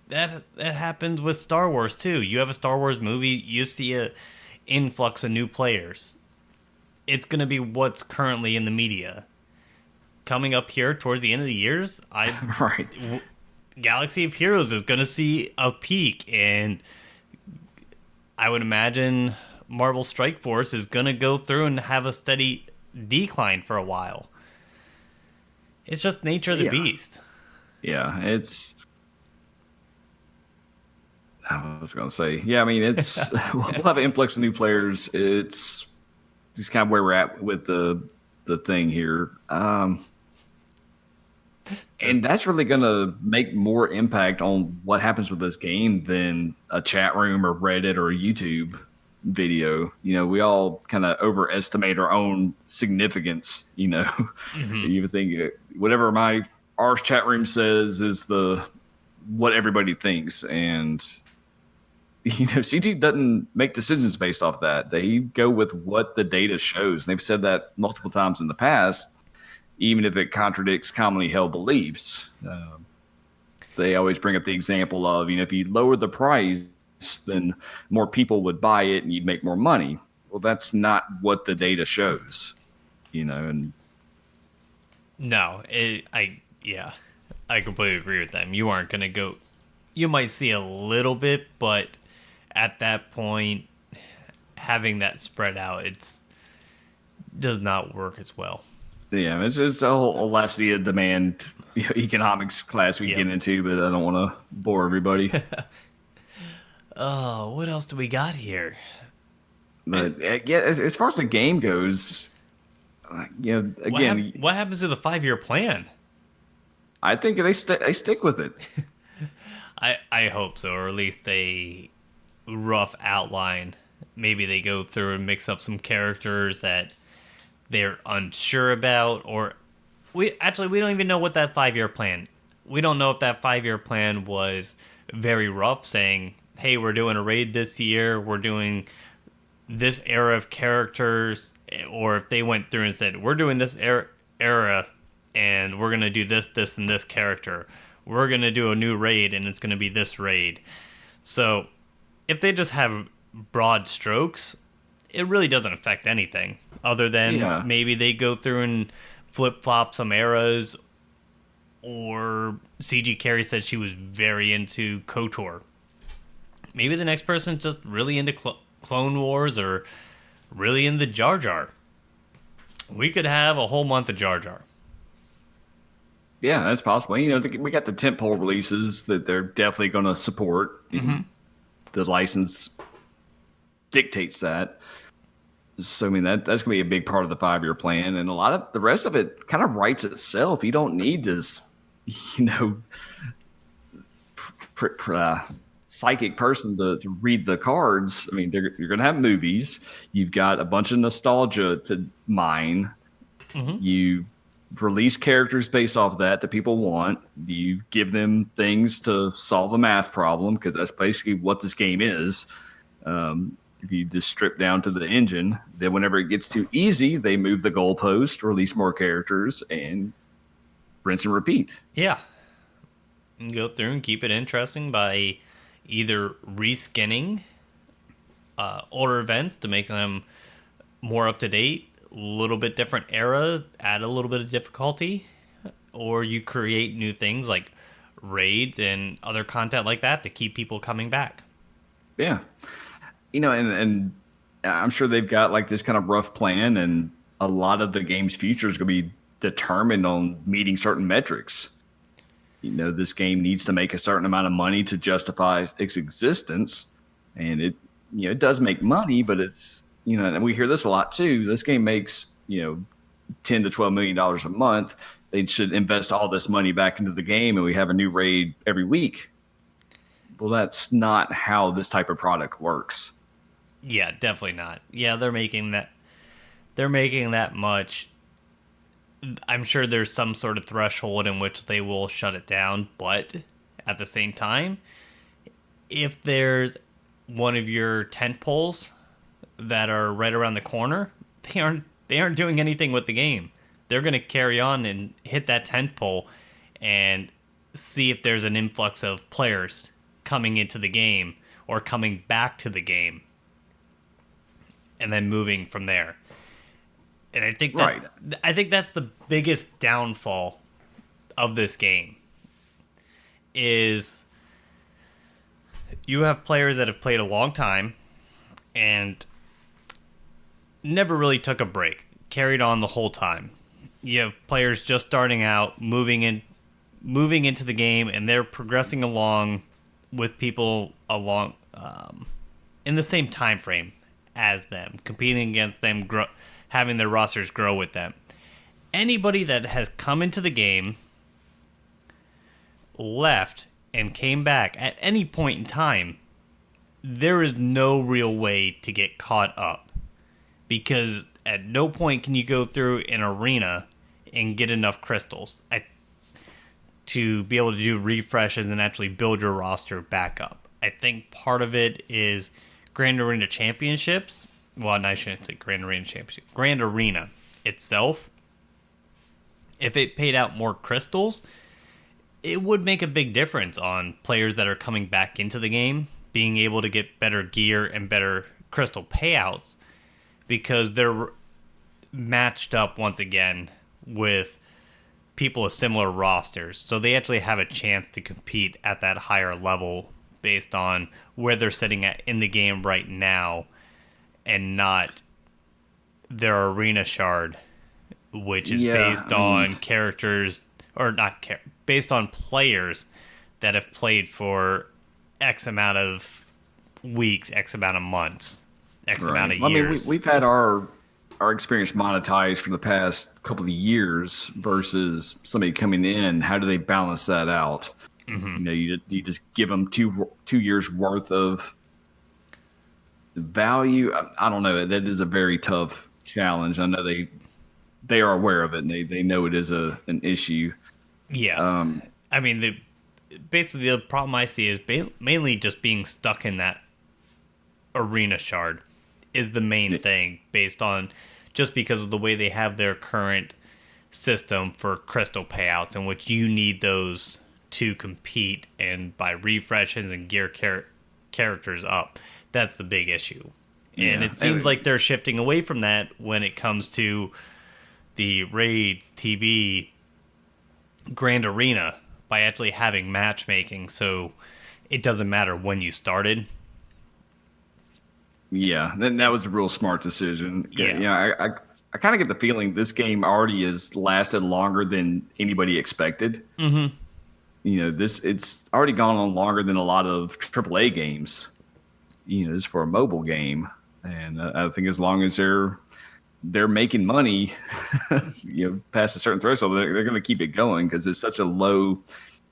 Speaker 1: That happens with Star Wars too. You have a Star Wars movie, you see a influx of new players. It's going to be what's currently in the media. Coming up here towards the end of the years,
Speaker 2: right.
Speaker 1: Galaxy of Heroes is going to see a peak, and I would imagine Marvel Strike Force is going to go through and have a steady decline for a while. It's just nature of the beast.
Speaker 2: Yeah, I was going to say, yeah, I mean, we'll have an influx of new players. It's just kind of where we're at with the thing here. And that's really going to make more impact on what happens with this game than a chat room or Reddit or a YouTube video. We all kind of overestimate our own significance. You think whatever our chat room says is what everybody thinks. And, CG doesn't make decisions based off that. They go with what the data shows. And they've said that multiple times in the past, even if it contradicts commonly held beliefs. They always bring up the example of, if you lower the price, then more people would buy it and you'd make more money. Well, that's not what the data shows, and
Speaker 1: No, yeah, I completely agree with them. You aren't gonna go. You might see a little bit, but at that point, having that spread out, it's does not work as well.
Speaker 2: yeah, it's a whole elasticity of demand economics class we
Speaker 1: Yep.
Speaker 2: get into, but I don't want to bore everybody.
Speaker 1: Oh, what else do we got here? And
Speaker 2: But yeah, as far as the game goes, again,
Speaker 1: what happens to the 5 year plan?
Speaker 2: I think they stick with it.
Speaker 1: I hope so, or at least a rough outline. Maybe they go through and mix up some characters that they're unsure about, or we don't even know what that 5 year plan. We don't know if that 5 year plan was very rough, saying, "Hey, we're doing a raid this year. We're doing this era of characters," or if they went through and said, "We're doing this era, and we're gonna do this, this, and this character. We're gonna do a new raid, and it's gonna be this raid." So, if they just have broad strokes, it really doesn't affect anything other than
Speaker 2: Yeah,
Speaker 1: maybe they go through and flip flop some eras. Or CG Carrie said she was very into KOTOR. Maybe the next person's just really into Clone Wars or really into Jar Jar. We could have a whole month of Jar Jar.
Speaker 2: yeah, that's possible. We got the tentpole releases that they're definitely going to support. The license dictates that. So I mean that's gonna be a big part of the 5 year plan, and a lot of the rest of it kind of writes itself. You don't need this, you know, psychic person to read the cards. I mean, you're gonna have movies. You've got a bunch of nostalgia to mine. You release characters based off of that people want. You give them things to solve a math problem because that's basically what this game is. If you just strip down to the engine, then whenever it gets too easy, they move the goalpost, release more characters, and rinse and repeat.
Speaker 1: Yeah. And go through and keep it interesting by either reskinning older events to make them more up to date, a little bit different era, add a little bit of difficulty, or you create new things like raids and other content like that to keep people coming back.
Speaker 2: Yeah. And I'm sure they've got like this kind of rough plan, and a lot of the game's future is going to be determined on meeting certain metrics. This game needs to make a certain amount of money to justify its existence, and it does make money, but it's and we hear this a lot too. This game makes $10 to $12 million a month. They should invest all this money back into the game, and we have a new raid every week. Well, that's not how this type of product works.
Speaker 1: Yeah, definitely not. Yeah, they're making that. They're making that much. I'm sure there's some sort of threshold in which they will shut it down, but at the same time, if there's one of your tent poles that are right around the corner, they aren't doing anything with the game. They're going to carry on and hit that tent pole and see if there's an influx of players coming into the game or coming back to the game and then moving from there. And
Speaker 2: Right.
Speaker 1: I think that's the biggest downfall of this game is you have players that have played a long time and never really took a break, carried on the whole time. You have players just starting out, moving into the game, and they're progressing along with people along in the same time frame as them, competing against them, having their rosters grow with them. Anybody that has come into the game, left, and came back at any point in time, there is no real way to get caught up. Because at no point can you go through an arena and get enough crystals to be able to do refreshes and actually build your roster back up. I think part of it is Grand Arena Championships. Well, I shouldn't say Grand Arena Championship. Grand Arena itself, if it paid out more crystals, it would make a big difference on players that are coming back into the game being able to get better gear and better crystal payouts because they're matched up once again with people with similar rosters. So they actually have a chance to compete at that higher level based on where they're sitting at in the game right now and not their arena shard, which is
Speaker 2: Yeah,
Speaker 1: based
Speaker 2: I mean,
Speaker 1: on characters or not based on players that have played for X amount of weeks, X amount of months, X amount
Speaker 2: right.
Speaker 1: of
Speaker 2: I mean,
Speaker 1: years.
Speaker 2: we've had our experience monetized for the past couple of years versus somebody coming in. How do they balance that out? You know, you just give them 2 years worth of value. I don't know. That is a very tough challenge. I know they are aware of it and they know it is an issue.
Speaker 1: Yeah. I mean, basically the problem I see is mainly just being stuck in that arena shard is the main thing based on just because of the way they have their current system for crystal payouts in which you need those to compete and buy refreshes and gear characters up. That's the big issue. And
Speaker 2: Yeah.
Speaker 1: it seems like they're shifting away from that when it comes to the raids, TB, Grand Arena by actually having matchmaking so it doesn't matter when you started.
Speaker 2: Yeah, then that was a real smart decision.
Speaker 1: Yeah.
Speaker 2: Yeah, I kind of get the feeling this game already has lasted longer than anybody expected.
Speaker 1: Mm-hmm.
Speaker 2: You know, it's already gone on longer than a lot of AAA games. You know, it's for a mobile game, and I think as long as they're making money, you know, past a certain threshold, they're going to keep it going because it's such a low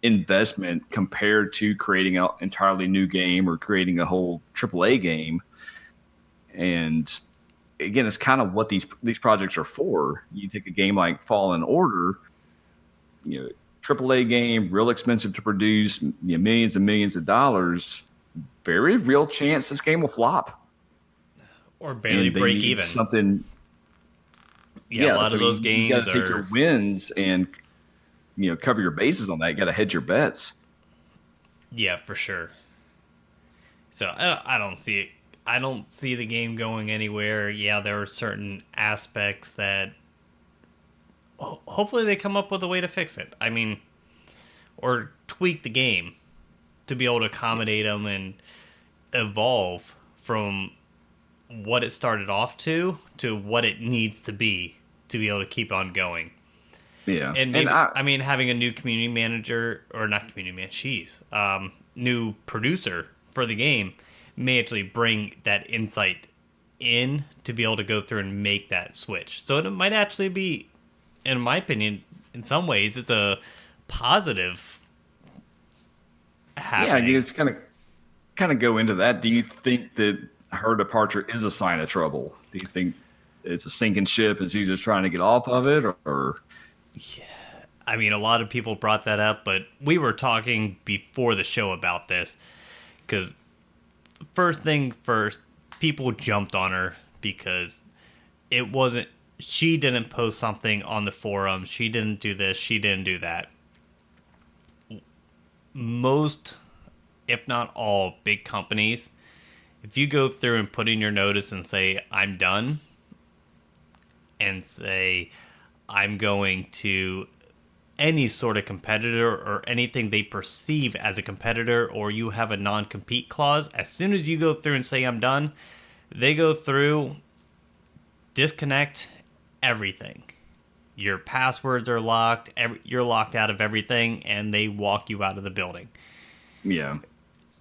Speaker 2: investment compared to creating an entirely new game or creating a whole AAA game. And again, it's kind of what these projects are for. You take a game like Fallen Order, you know, AAA game, real expensive to produce, you know, millions and millions of dollars. Very real chance this game will flop,
Speaker 1: Or barely
Speaker 2: and they
Speaker 1: break
Speaker 2: need
Speaker 1: even.
Speaker 2: something.
Speaker 1: Yeah, a
Speaker 2: Yeah,
Speaker 1: lot
Speaker 2: so
Speaker 1: of those
Speaker 2: you got
Speaker 1: games
Speaker 2: to take your
Speaker 1: are.
Speaker 2: wins and cover your bases on that. You got to hedge your bets.
Speaker 1: Yeah, for sure. So I don't see it. I don't see the game going anywhere. Yeah, there are certain aspects that hopefully they come up with a way to fix it. I mean, or tweak the game to be able to accommodate them and evolve from what it started off to what it needs to be able to keep on going.
Speaker 2: Yeah,
Speaker 1: And
Speaker 2: and
Speaker 1: maybe I mean having a new community manager or not community manager, new producer for the game may actually bring that insight in to be able to go through and make that switch. So it might actually be, in my opinion, in some ways, it's a positive
Speaker 2: yeah,
Speaker 1: happening.
Speaker 2: it's kind of go into that. Do you think that her departure is a sign of trouble? Do you think it's a sinking ship and she's just trying to get off of it, or
Speaker 1: I mean, a lot of people brought that up, but we were talking before the show about this because first thing first, people jumped on her because it wasn't. She didn't post something on the forum. She didn't do this. She didn't do that. Most, if not all, big companies, if you go through and put in your notice and say, I'm done, and say, I'm going to any sort of competitor or anything they perceive as a competitor, or you have a non compete clause, as soon as you go through and say, I'm done, they go through, disconnect everything. Your passwords are locked, you're locked out of everything, and they walk you out of the building.
Speaker 2: yeah,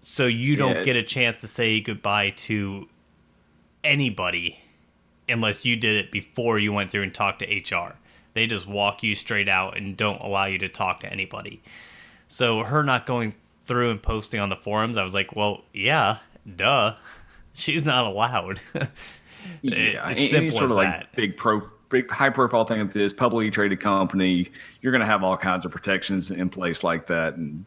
Speaker 1: So you don't
Speaker 2: yeah,
Speaker 1: get a chance to say goodbye to anybody unless you did it before you went through and talked to HR. They just walk you straight out and don't allow you to talk to anybody. So her not going through and posting on the forums, I was like, well, yeah, duh. She's not allowed.
Speaker 2: yeah?
Speaker 1: It's
Speaker 2: Any
Speaker 1: simple
Speaker 2: sort
Speaker 1: as
Speaker 2: of
Speaker 1: that.
Speaker 2: like big high profile thing like this, publicly traded company, you're going to have all kinds of protections in place like that, and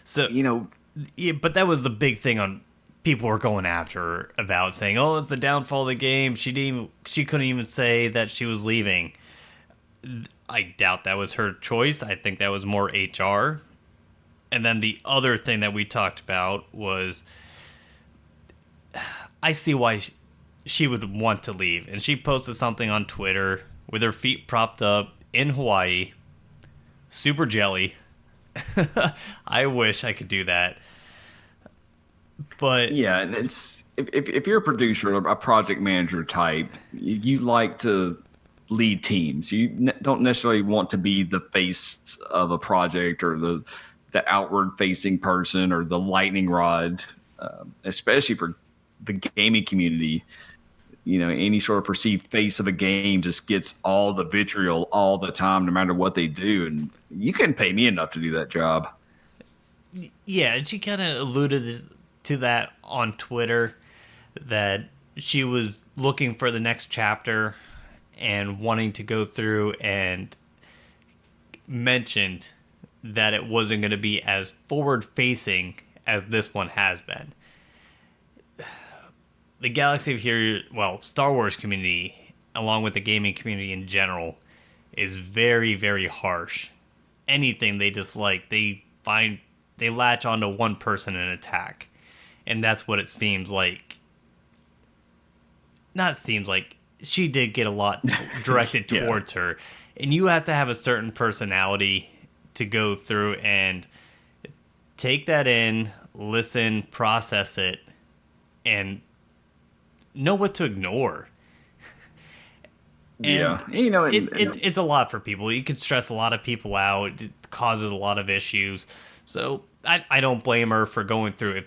Speaker 1: So,
Speaker 2: you know,
Speaker 1: yeah, but that was the big thing on people were going after her about saying, "Oh, it's the downfall of the game." She couldn't even say that she was leaving. I doubt that was her choice. I think that was more HR. And then the other thing that we talked about was I see why she would want to leave. And she posted something on Twitter with her feet propped up in Hawaii, super jelly. I wish I could do that. But
Speaker 2: Yeah, and it's if you're a producer or a project manager type, you like to lead teams. You don't necessarily want to be the face of a project or the outward facing person or the lightning rod, especially for the gaming community. Any sort of perceived face of a game just gets all the vitriol all the time, no matter what they do. And you couldn't pay me enough to do that job.
Speaker 1: yeah, and she kind of alluded to that on Twitter that she was looking for the next chapter and wanting to go through and mentioned that it wasn't going to be as forward facing as this one has been. The Galaxy of here, well, Star Wars community, along with the gaming community in general, is very, very harsh. Anything they dislike, they latch onto one person and attack. And that's what it seems like. Not seems like, she did get a lot directed
Speaker 2: Yeah.
Speaker 1: towards her. And you have to have a certain personality to go through and take that in, listen, process it, and know what to ignore.
Speaker 2: Yeah,
Speaker 1: And it's a lot for people. You can stress a lot of people out. It causes a lot of issues. So I don't blame her for going through it.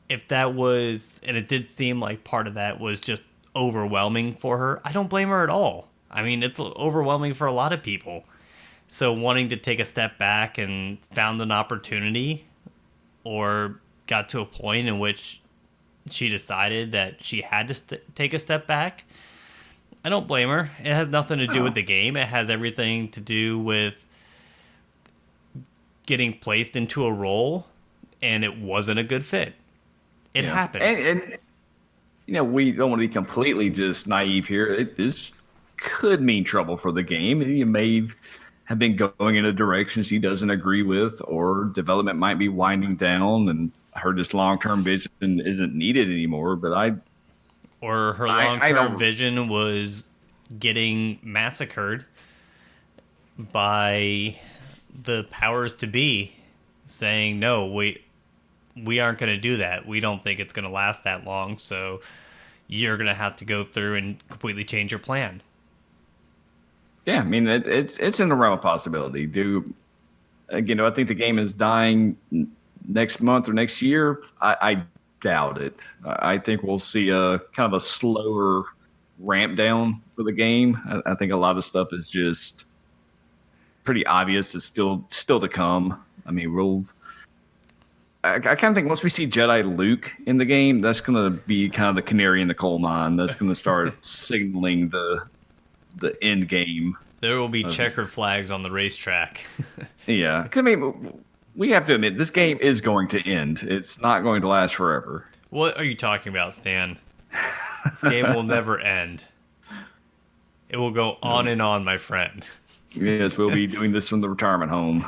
Speaker 1: If that was, and it did seem like part of that was just overwhelming for her, I don't blame her at all. I mean, it's overwhelming for a lot of people. So wanting to take a step back and found an opportunity or got to a point in which she decided that she had to take a step back, I don't blame her. It has nothing to do with the game. It has everything to do with getting placed into a role and it wasn't a good fit. It happens.
Speaker 2: And we don't want to be completely just naive here. This could mean trouble for the game. You may have been going in a direction she doesn't agree with, or development might be winding down, and her just long term vision isn't needed anymore. But
Speaker 1: or her long term vision was getting massacred by the powers to be, saying, no, we aren't going to do that. We don't think it's going to last that long, so you're going to have to go through and completely change your plan.
Speaker 2: Yeah, I mean, it's in the realm of possibility. I think the game is dying next month or next year. I doubt it. I think we'll see a kind of a slower ramp down for the game. I think a lot of stuff is just pretty obvious. It's still to come. I mean, I kind of think once we see Jedi Luke in the game, that's going to be kind of the canary in the coal mine. That's going to start signaling the end game.
Speaker 1: There will be checkered flags on the racetrack.
Speaker 2: Yeah. 'Cause, I mean, we have to admit, this game is going to end. It's not going to last forever.
Speaker 1: What are you talking about, Stan? This game will never end. It will go on and on, my friend.
Speaker 2: Yes, we'll be doing this from the retirement home.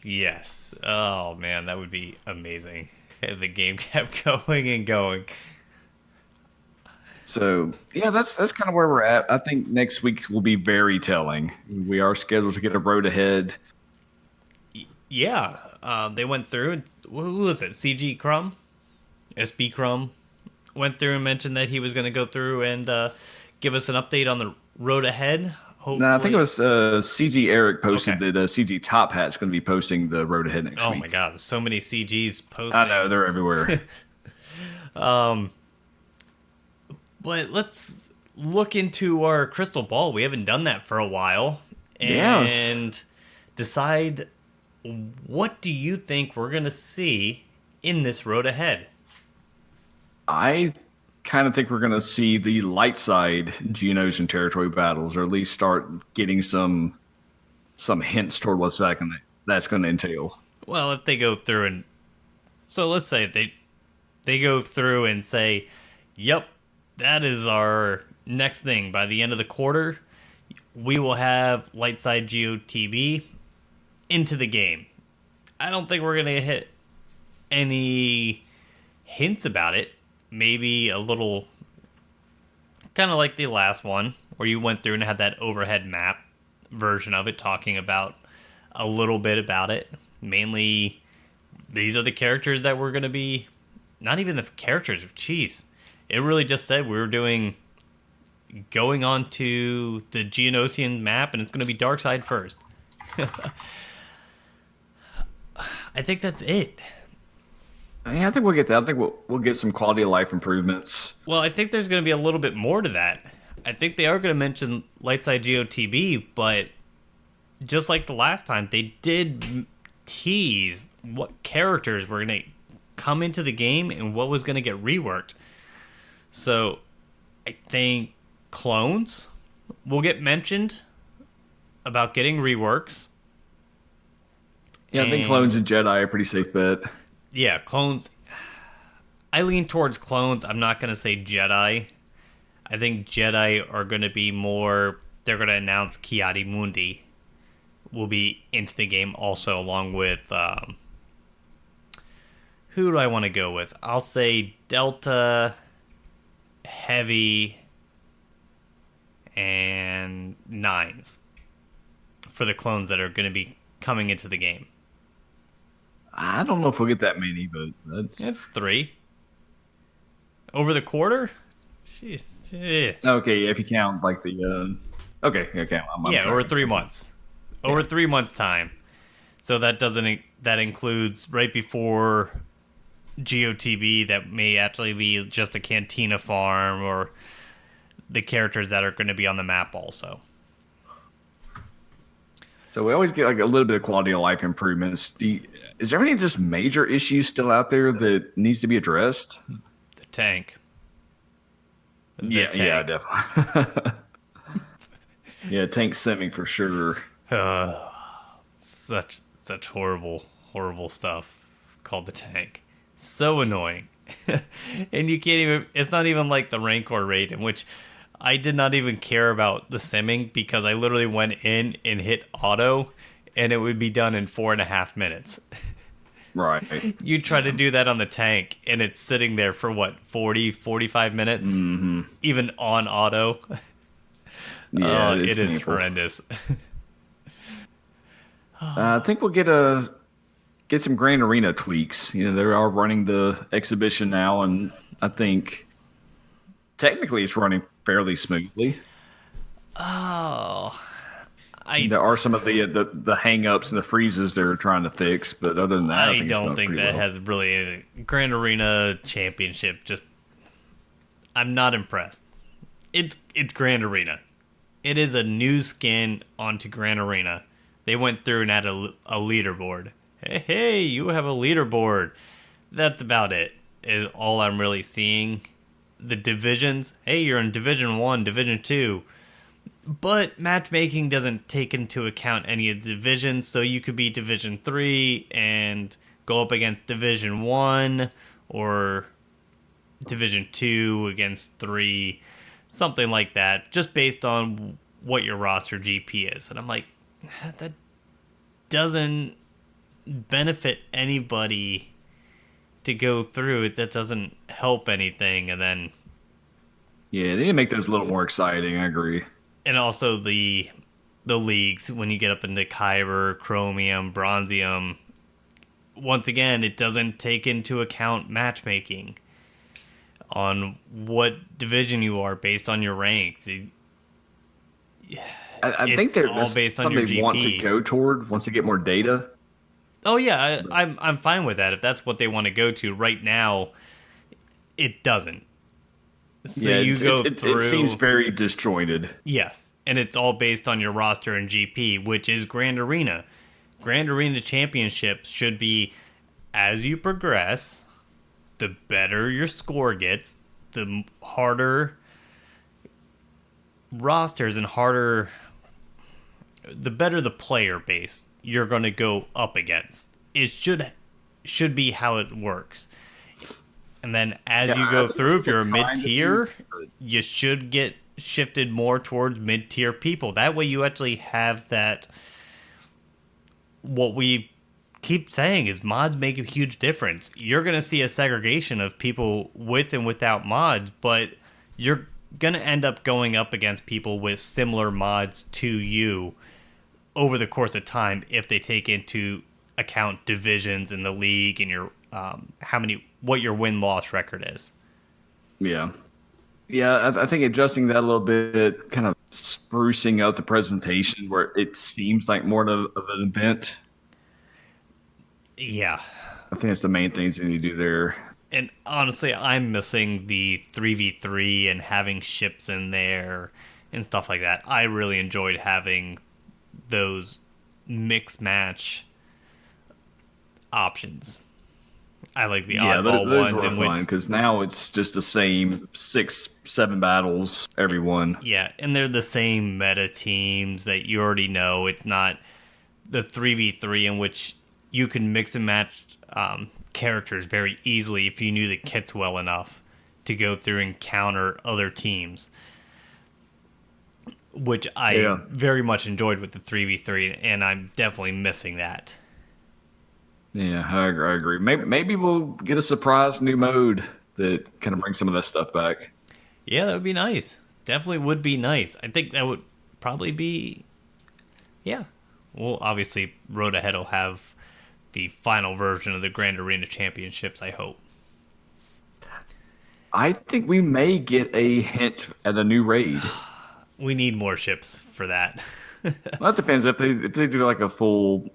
Speaker 1: Yes. Oh, man, that would be amazing. If the game kept going and going.
Speaker 2: So, yeah, that's kind of where we're at. I think next week will be very telling. We are scheduled to get a road ahead.
Speaker 1: Yeah. They went through, and who was it? CG Crumb? SB Crumb went through and mentioned that he was going to go through and give us an update on the road ahead. Hopefully.
Speaker 2: No, I think it was CG Eric posted that CG Top Hat's going to be posting the road ahead next week.
Speaker 1: Oh my God, there's so many CGs posting.
Speaker 2: I know, they're everywhere.
Speaker 1: But let's look into our crystal ball. We haven't done that for a while. And decide, what do you think we're going to see in this road ahead?
Speaker 2: I kind of think we're going to see the light side Geonosian territory battles, or at least start getting some hints toward what's that's going to entail.
Speaker 1: Well, if they go through and... So let's say they go through and say, yep, that is our next thing. By the end of the quarter, we will have Lightside GOTB into the game. I don't think we're going to hit any hints about it. Maybe a little, kind of like the last one, where you went through and had that overhead map version of it talking about a little bit about it. Mainly, these are the characters that we're going to be. Not even the characters, jeez. It really just said we were going on to the Geonosian map, and it's going to be Darkside first. I think that's it.
Speaker 2: Yeah, I think we'll get that. I think we'll get some quality of life improvements.
Speaker 1: Well, I think there's going to be a little bit more to that. I think they are going to mention Lightside GOTB, but just like the last time, they did tease what characters were going to come into the game and what was going to get reworked. So I think clones will get mentioned about getting reworks.
Speaker 2: Yeah, I think clones and Jedi are a pretty safe bet.
Speaker 1: Yeah, clones. I lean towards clones. I'm not going to say Jedi. I think Jedi are going to be more. They're going to announce Kiadi Mundi will be into the game also, along with. Who do I want to go with? I'll say Delta, Heavy, and Nines for the clones that are going to be coming into the game.
Speaker 2: I don't know if we'll get that many, but that's
Speaker 1: It's 3 over the quarter. Jeez.
Speaker 2: okay. Yeah, if you count like the okay, okay, I'm
Speaker 1: Yeah, over
Speaker 2: tracking.
Speaker 1: 3 months. Over 3 months time. So that includes right before GOTB, that may actually be just a Cantina farm, or the characters that are going to be on the map also.
Speaker 2: So we always get like a little bit of quality of life improvements. Is there any just major issues still out there that needs to be addressed?
Speaker 1: The tank. The
Speaker 2: Yeah,
Speaker 1: tank.
Speaker 2: yeah, definitely. Yeah, tank simming for sure.
Speaker 1: Such horrible stuff called the tank. So annoying. And you can't even, it's not even like the Rancor raid, in which I did not even care about the simming, because I literally went in and hit auto and it would be done in 4.5 minutes.
Speaker 2: Right.
Speaker 1: You try to do that on the tank and it's sitting there for what, 45 minutes?
Speaker 2: Mm-hmm.
Speaker 1: Even on auto.
Speaker 2: Yeah,
Speaker 1: It is
Speaker 2: painful.
Speaker 1: horrendous.
Speaker 2: I think we'll get some Grand Arena tweaks. You know, they are running the exhibition now, and I think technically it's running fairly smoothly.
Speaker 1: Oh, I
Speaker 2: There are some of the hang-ups and the freezes they're trying to fix, but other than that, I
Speaker 1: I
Speaker 2: think it's
Speaker 1: don't
Speaker 2: going
Speaker 1: think
Speaker 2: pretty
Speaker 1: that
Speaker 2: well.
Speaker 1: has really anything. Grand Arena Championship. Just, I'm not impressed. It's Grand Arena. It is a new skin onto Grand Arena. They went through and added a leaderboard. Hey, you have a leaderboard. That's about it. Is all I'm really seeing. The divisions. Hey, you're in Division 1, Division 2. But matchmaking doesn't take into account any of the divisions, so you could be Division 3 and go up against Division 1, or Division 2 against 3, something like that, just based on what your roster GP is. And I'm like, that doesn't benefit anybody to go through it. That doesn't help anything. And then,
Speaker 2: Yeah, they need to make those a little more exciting. I agree.
Speaker 1: and also the leagues, when you get up into Kyber, Chromium, Bronzium, once again, it doesn't take into account matchmaking on what division you are based on your ranks.
Speaker 2: I think
Speaker 1: It's all
Speaker 2: that's
Speaker 1: based on
Speaker 2: something
Speaker 1: your
Speaker 2: they want to
Speaker 1: GP.
Speaker 2: go toward once they get more data.
Speaker 1: Oh yeah, I'm fine with that if that's what they want to go to. Right now, it doesn't. So
Speaker 2: Yeah,
Speaker 1: you go
Speaker 2: it seems
Speaker 1: through,
Speaker 2: very disjointed.
Speaker 1: yes, and it's all based on your roster and GP, which is Grand Arena. Grand Arena Championships should be, as you progress, the better your score gets, the harder rosters and harder, the better the player base you're going to go up against. It should be how it works. And then as
Speaker 2: Yeah,
Speaker 1: you
Speaker 2: I
Speaker 1: go
Speaker 2: think
Speaker 1: through,
Speaker 2: that's
Speaker 1: if you're a
Speaker 2: what they're
Speaker 1: mid
Speaker 2: trying to
Speaker 1: tier,
Speaker 2: do.
Speaker 1: you should get shifted more towards mid-tier people. That way you actually have that, what we keep saying is mods make a huge difference. You're going to see a segregation of people with and without mods, but you're going to end up going up against people with similar mods to you over the course of time if they take into account divisions in the league and your what your win-loss record is.
Speaker 2: Yeah. Yeah, I think adjusting that a little bit, kind of sprucing up the presentation where it seems like more of an event.
Speaker 1: Yeah.
Speaker 2: I think that's the main things you need to do there.
Speaker 1: And honestly, I'm missing the 3v3 and having ships in there and stuff like that. I really enjoyed having those mix match options. I like the
Speaker 2: Yeah,
Speaker 1: oddball
Speaker 2: those
Speaker 1: ones
Speaker 2: were
Speaker 1: in
Speaker 2: fun
Speaker 1: which,
Speaker 2: because now it's just the same 6, 7 battles every one.
Speaker 1: yeah, and they're the same meta teams that you already know. It's not the 3v3 in which you can mix and match characters very easily if you knew the kits well enough to go through and counter other teams, which I
Speaker 2: Yeah.
Speaker 1: very much enjoyed with the 3v3, and I'm definitely missing that.
Speaker 2: Yeah, I agree. Maybe we'll get a surprise new mode that kind of brings some of that stuff back.
Speaker 1: Yeah, that would be nice. Definitely would be nice. I think that would probably be, yeah. Well, obviously, Road Ahead will have the final version of the Grand Arena Championships, I hope.
Speaker 2: I think we may get a hint at a new raid.
Speaker 1: We need more ships for that.
Speaker 2: Well, that depends if they do like a full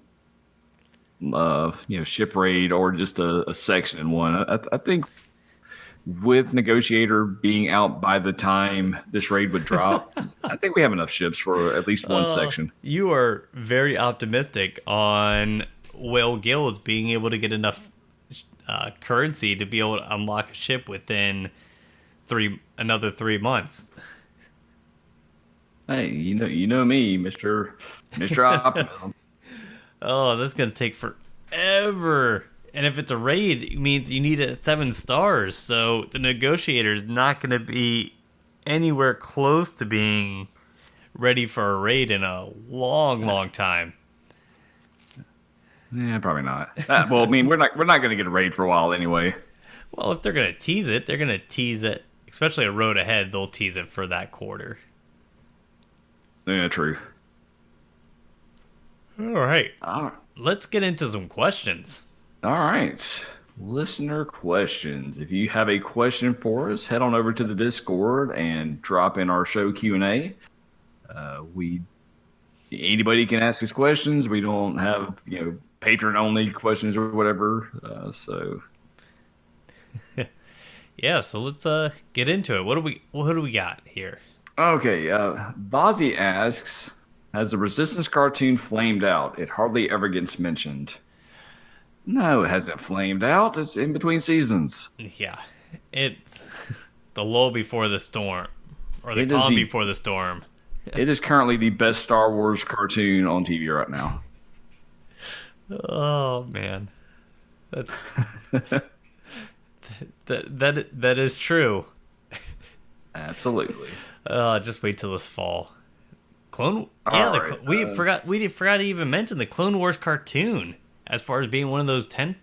Speaker 2: ship raid or just a section in one. I think with Negotiator being out by the time this raid would drop, I think we have enough ships for at least one section.
Speaker 1: You are very optimistic on Whale Guilds being able to get enough currency to be able to unlock a ship within another 3 months.
Speaker 2: Hey, you know me, Mister Optimism.
Speaker 1: Oh, that's gonna take forever. And if it's a raid, it means you need it at 7 stars. So the negotiator is not gonna be anywhere close to being ready for a raid in a long, long time.
Speaker 2: Yeah, probably not. Well, I mean, we're not going to get a raid for a while anyway.
Speaker 1: Well, if they're gonna tease it, they're gonna tease it. Especially a road ahead, they'll tease it for that quarter.
Speaker 2: Yeah, true.
Speaker 1: All right,
Speaker 2: All
Speaker 1: let's get into some questions.
Speaker 2: right. Listener questions. If you have a question for us, head on over to the Discord and drop in our show Q&A. We anybody can ask us questions. We don't have patron only questions or whatever. So
Speaker 1: Yeah, so let's get into it. What do we got here?
Speaker 2: okay. Bozzy asks, has the Resistance cartoon flamed out? It hardly ever gets mentioned. No, it hasn't flamed out. It's in between seasons.
Speaker 1: Yeah, it's the lull before the storm, or the
Speaker 2: It is
Speaker 1: calm
Speaker 2: the-
Speaker 1: before the storm.
Speaker 2: It is currently the best Star Wars cartoon on TV right now.
Speaker 1: Oh man, that's that is true.
Speaker 2: Absolutely.
Speaker 1: Just wait till this fall. Clone.
Speaker 2: All
Speaker 1: Yeah,
Speaker 2: right,
Speaker 1: we forgot to even mention the Clone Wars cartoon as far as being one of those 10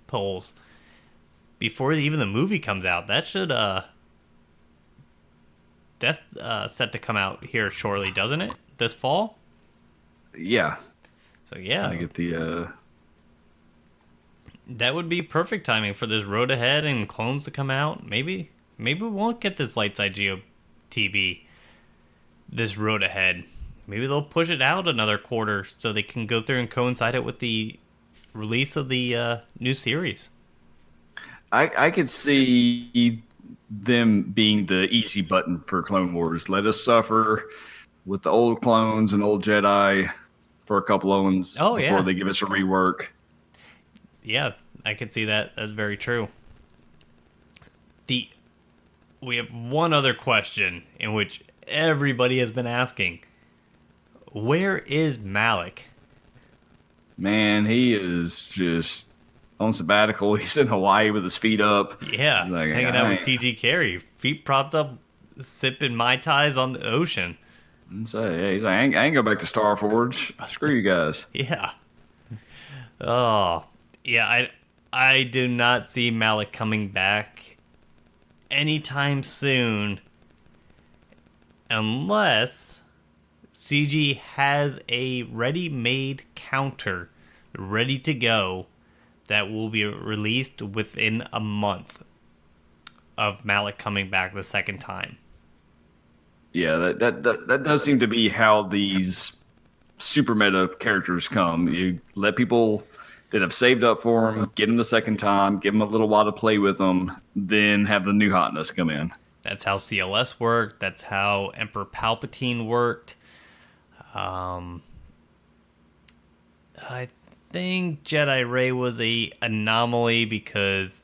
Speaker 1: polls before even the movie comes out. That should that's set to come out here shortly, doesn't it? This fall.
Speaker 2: Yeah.
Speaker 1: So yeah,
Speaker 2: I get the.
Speaker 1: that would be perfect timing for this Road Ahead and Clones to come out. Maybe we won't get this Lightside Geo TV this Road Ahead. Maybe they'll push it out another quarter so they can go through and coincide it with the release of the new series.
Speaker 2: I could see them being the easy button for Clone Wars. Let us suffer with the old clones and old Jedi for a couple of ones before they give us a rework.
Speaker 1: Yeah, I could see that. That's very true. We have one other question in which everybody has been asking. Where is Malik?
Speaker 2: Man, he is just on sabbatical. He's in Hawaii with his feet up.
Speaker 1: Yeah,
Speaker 2: He's like,
Speaker 1: he's hanging out with
Speaker 2: "I-
Speaker 1: CG Carrie, feet propped up sipping Mai Tais on the ocean.
Speaker 2: And so yeah, he's like, I ain't go back to Starforge. Screw you guys.
Speaker 1: Yeah. Oh, yeah. I do not see Malik coming back anytime soon, unless CG has a ready-made counter ready to go that will be released within a month of Malik coming back the second time.
Speaker 2: Yeah, that does seem to be how these super meta characters come. You let people that have saved up for them get them the second time, give them a little while to play with them, then have the new hotness come in.
Speaker 1: That's how CLS worked. That's how Emperor Palpatine worked. Um, I think Jedi Ray was a anomaly because,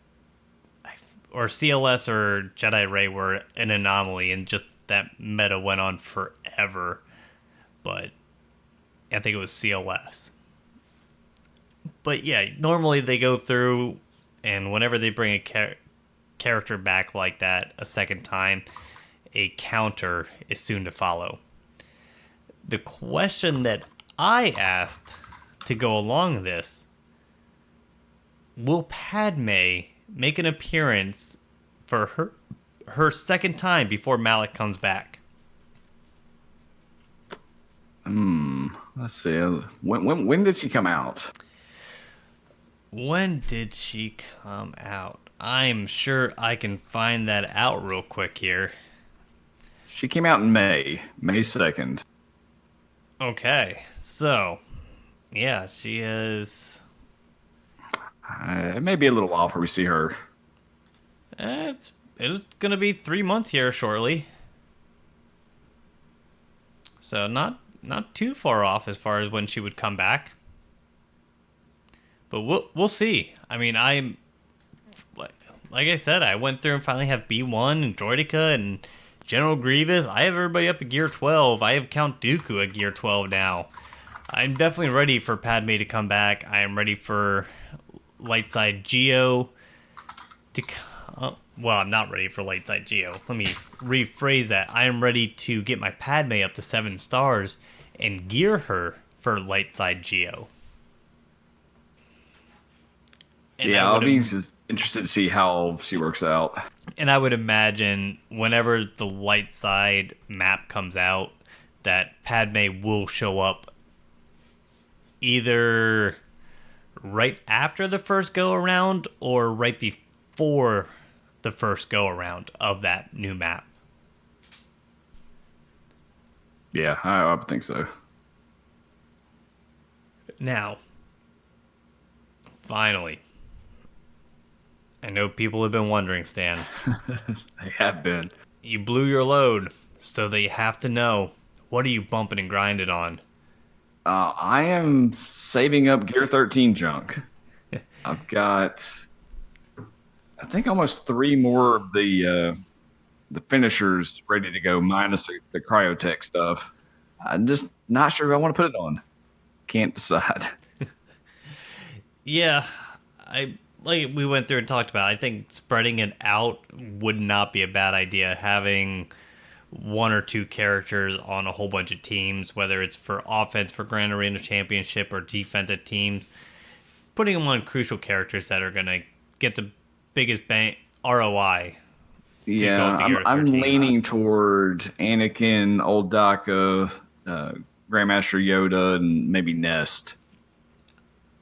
Speaker 1: or CLS or Jedi Ray were an anomaly, and just that meta went on forever. But I think it was CLS. But yeah, normally they go through, and whenever they bring a character back like that a second time, a counter is soon to follow. The question that I asked to go along this: will Padme make an appearance for her second time before Malik comes back?
Speaker 2: Let's see. When did she come out?
Speaker 1: When did she come out? I'm sure I can find that out real quick here.
Speaker 2: She came out in May 2nd.
Speaker 1: Okay, so yeah, she is.
Speaker 2: It may be a little while before we see her.
Speaker 1: It's gonna be 3 months here shortly, so not too far off as far as when she would come back. But we'll see. I mean, like I said, I went through and finally have B1 and Droideka and General Grievous. I have everybody up at Gear 12. I have Count Dooku at Gear 12 now. I'm definitely ready for Padme to come back. I am ready for Lightside Geo to come. Well, I'm not ready for Lightside Geo. Let me rephrase that. I am ready to get my Padme up to 7 stars and gear her for Lightside Geo. And
Speaker 2: Yeah, I'll be interested to see how she works out.
Speaker 1: And I would imagine whenever the light side map comes out, that Padme will show up either right after the first go around or right before the first go around of that new map.
Speaker 2: Yeah, I would think so.
Speaker 1: Now, finally, I know people have been wondering, Stan.
Speaker 2: They have been.
Speaker 1: You blew your load, so they have to know, what are you bumping and grinding on?
Speaker 2: I am saving up Gear 13 junk. I've got, I think, almost 3 more of the finishers ready to go, minus the cryotech stuff. I'm just not sure if I want to put it on. Can't decide.
Speaker 1: Yeah, like we went through and talked about. I think spreading it out would not be a bad idea. Having 1 or 2 characters on a whole bunch of teams, whether it's for offense for Grand Arena Championship or defensive teams, putting them on crucial characters that are going to get the biggest bang ROI.
Speaker 2: Yeah, I'm leaning toward Anakin, Old Daka, Grandmaster Yoda, and maybe Nest.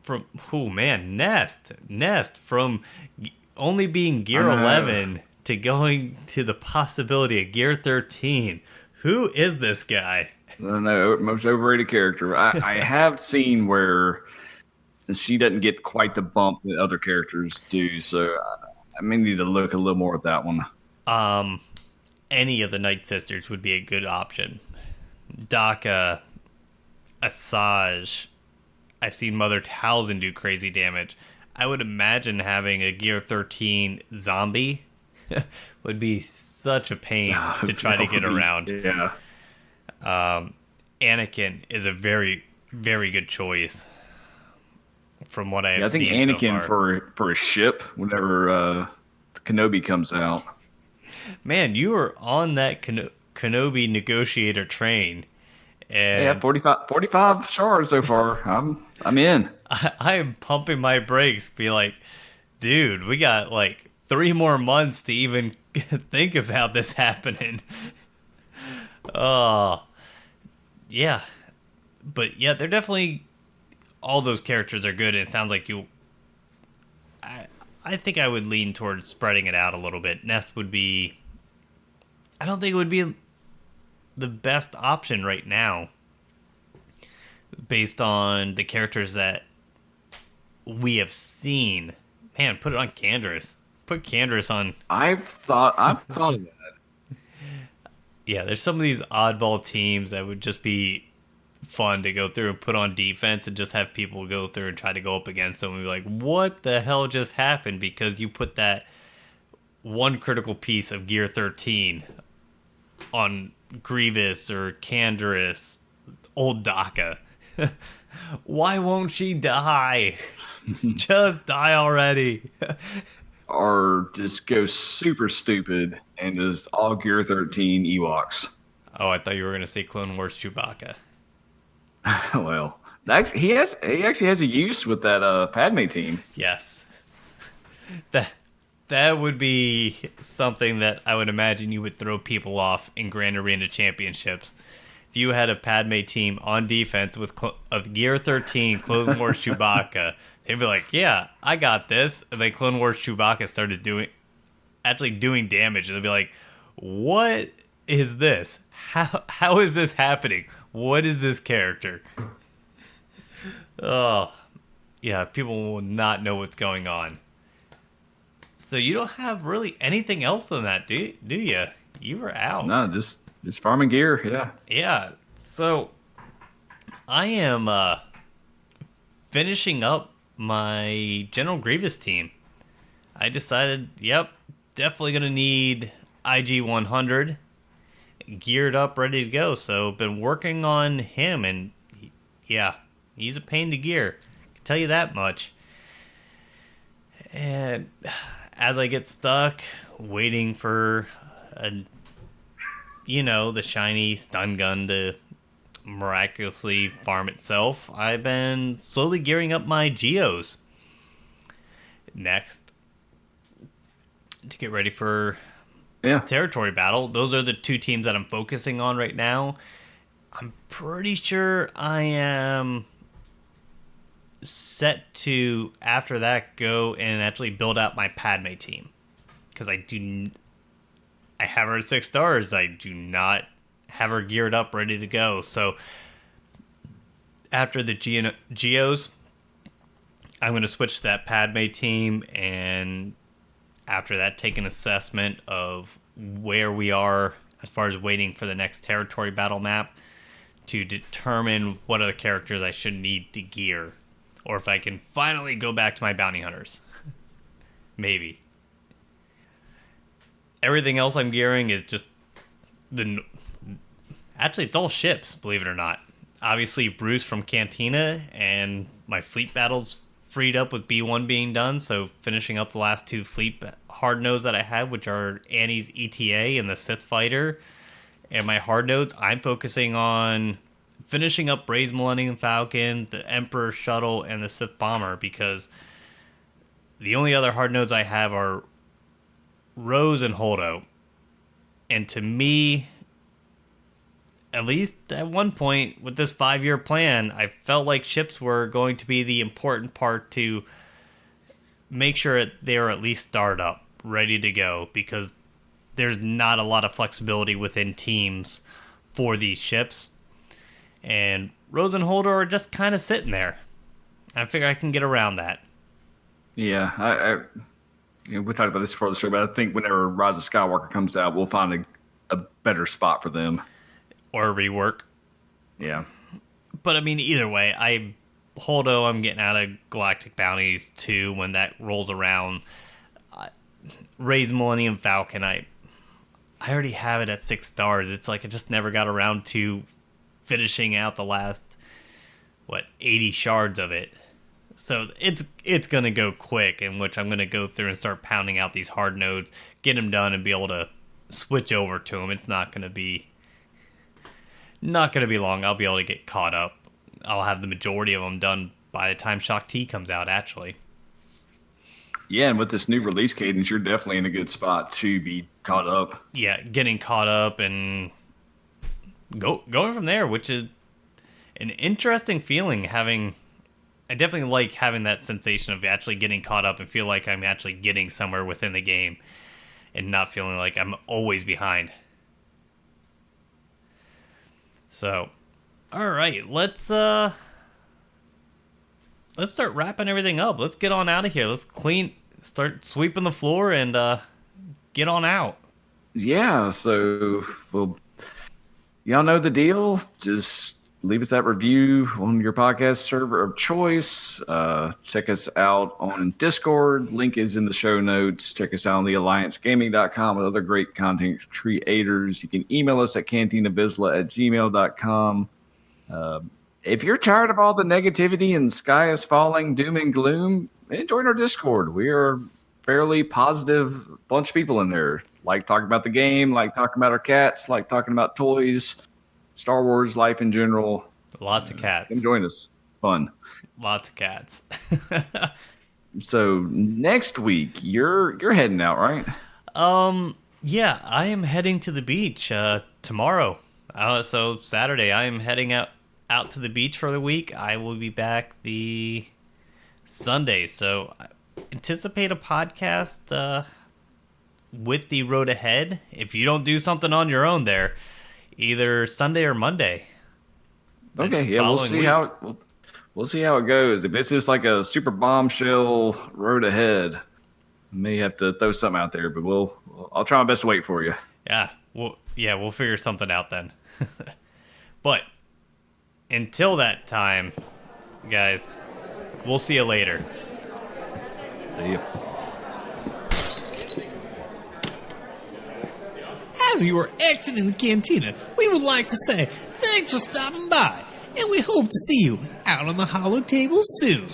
Speaker 1: From Nest from only being Gear 11 to going to the possibility of Gear 13. Who is this guy?
Speaker 2: I don't know, most overrated character. I have seen where she doesn't get quite the bump that other characters do, so I may need to look a little more at that one.
Speaker 1: Any of the Night Sisters would be a good option. Daka, Asajj. I've seen Mother Talzin do crazy damage. I would imagine having a Gear 13 zombie would be such a pain to try to get around.
Speaker 2: Yeah.
Speaker 1: Anakin is a very, very good choice from what I have seen.
Speaker 2: I think Anakin
Speaker 1: so far.
Speaker 2: for a ship whenever Kenobi comes out.
Speaker 1: Man, you were on that Kenobi negotiator train,
Speaker 2: Yeah,
Speaker 1: and
Speaker 2: 45 shards so far. I'm in.
Speaker 1: I am pumping my brakes, be like, dude, we got like 3 more months to even think about this happening. Oh, yeah. But yeah, they're definitely, all those characters are good, and it sounds like you. I, I think I would lean towards spreading it out a little bit. Nest would be. I don't think it would be the best option right now, based on the characters that we have seen. Man, put it on Canderous. Put Canderous on.
Speaker 2: I've thought of that.
Speaker 1: Yeah, there's some of these oddball teams that would just be fun to go through and put on defense and just have people go through and try to go up against them and be like, what the hell just happened? Because you put that one critical piece of Gear 13 on Grievous or Canderous, old Daka. Why won't she die? Just die already.
Speaker 2: Or just go super stupid and just all Gear 13 Ewoks.
Speaker 1: Oh, I thought you were going to say Clone Wars Chewbacca.
Speaker 2: Well, he actually has a use with that Padme team.
Speaker 1: Yes. That that would be something that I would imagine you would throw people off in Grand Arena Championships. If you had a Padme team on defense with of Gear 13 Clone Wars Chewbacca, they'd be like, "Yeah, I got this." And then Clone Wars Chewbacca started actually doing damage, and they'd be like, "What is this? How is this happening? What is this character?" Oh, yeah, people will not know what's going on. So you don't have really anything else than that, do you? You were out.
Speaker 2: No, just farming gear. Yeah.
Speaker 1: Yeah. So I am finishing up my General Grievous team. I decided, yep, definitely gonna need IG 100 geared up, ready to go. So been working on him, and yeah, he's a pain to gear. I can tell you that much. And as I get stuck waiting for a, the shiny stun gun to miraculously farm itself, I've been slowly gearing up my Geos next to get ready for
Speaker 2: Yeah.
Speaker 1: territory battle. Those are the two teams that I'm focusing on right now. I'm pretty sure I am set to, after that, go and actually build out my Padme team, because I have her at 6 stars. I do not have her geared up ready to go. So after the Geos, I'm going to switch to that Padme team, and after that take an assessment of where we are as far as waiting for the next territory battle map to determine what other characters I should need to gear, or if I can finally go back to my bounty hunters. Maybe. Everything else I'm gearing is just actually, it's all ships, believe it or not. Obviously, Bruce from Cantina, and my fleet battles freed up with B1 being done, so finishing up the last two fleet hard nodes that I have, which are Annie's ETA and the Sith Fighter. And my hard nodes, I'm focusing on finishing up Rey's Millennium Falcon, the Emperor Shuttle, and the Sith Bomber, because the only other hard nodes I have are Rose and Holdo. And to me, at least at one point with this 5-year plan, I felt like ships were going to be the important part to make sure they are at least started up, ready to go, because there's not a lot of flexibility within teams for these ships. And Rose and Holder are just kind of sitting there. I figure I can get around that.
Speaker 2: Yeah. We talked about this before the show, but I think whenever Rise of Skywalker comes out, we'll find a better spot for them.
Speaker 1: Or rework.
Speaker 2: Yeah.
Speaker 1: But I mean, either way, Holdo, I'm getting out of Galactic Bounties too when that rolls around. Rey's Millennium Falcon, I already have it at 6 stars. It's like I just never got around to finishing out the last 80 shards of it. So it's gonna go quick, in which I'm gonna go through and start pounding out these hard nodes, get them done, and be able to switch over to them. It's not gonna be long. I'll be able to get caught up. I'll have the majority of them done by the time Shock T comes out, actually.
Speaker 2: Yeah, and with this new release cadence, you're definitely in a good spot to be caught up.
Speaker 1: Yeah, getting caught up and going from there, which is an interesting feeling. I definitely like having that sensation of actually getting caught up and feel like I'm actually getting somewhere within the game and not feeling like I'm always behind. So, all right, let's start wrapping everything up. Let's get on out of here. Let's start sweeping the floor and get on out.
Speaker 2: Yeah, so well, y'all know the deal. Just leave us that review on your podcast server of choice. Check us out on Discord. Link is in the show notes. Check us out on thealliancegaming.com with other great content creators. You can email us at cantinabizla@gmail.com. If you're tired of all the negativity and sky is falling, doom and gloom, join our Discord. We are fairly positive bunch of people in there. Like talking about the game, like talking about our cats, like talking about toys, Star Wars, life in general.
Speaker 1: Lots of cats.
Speaker 2: Come join us. Fun.
Speaker 1: Lots of cats.
Speaker 2: So next week you're heading out, right?
Speaker 1: Yeah, I am heading to the beach tomorrow. So Saturday, I am heading out to the beach for the week. I will be back the Sunday. So anticipate a podcast with the road ahead. If you don't do something on your own there, either Sunday or Monday.
Speaker 2: Okay, yeah, we'll see how it goes. If it's just like a super bombshell road ahead, may have to throw something out there, but I'll try my best to wait for you.
Speaker 1: Yeah, we'll figure something out then. But until that time, guys, we'll see you later.
Speaker 2: See ya.
Speaker 3: As you are exiting the cantina, we would like to say thanks for stopping by, and we hope to see you out on the hollow table soon.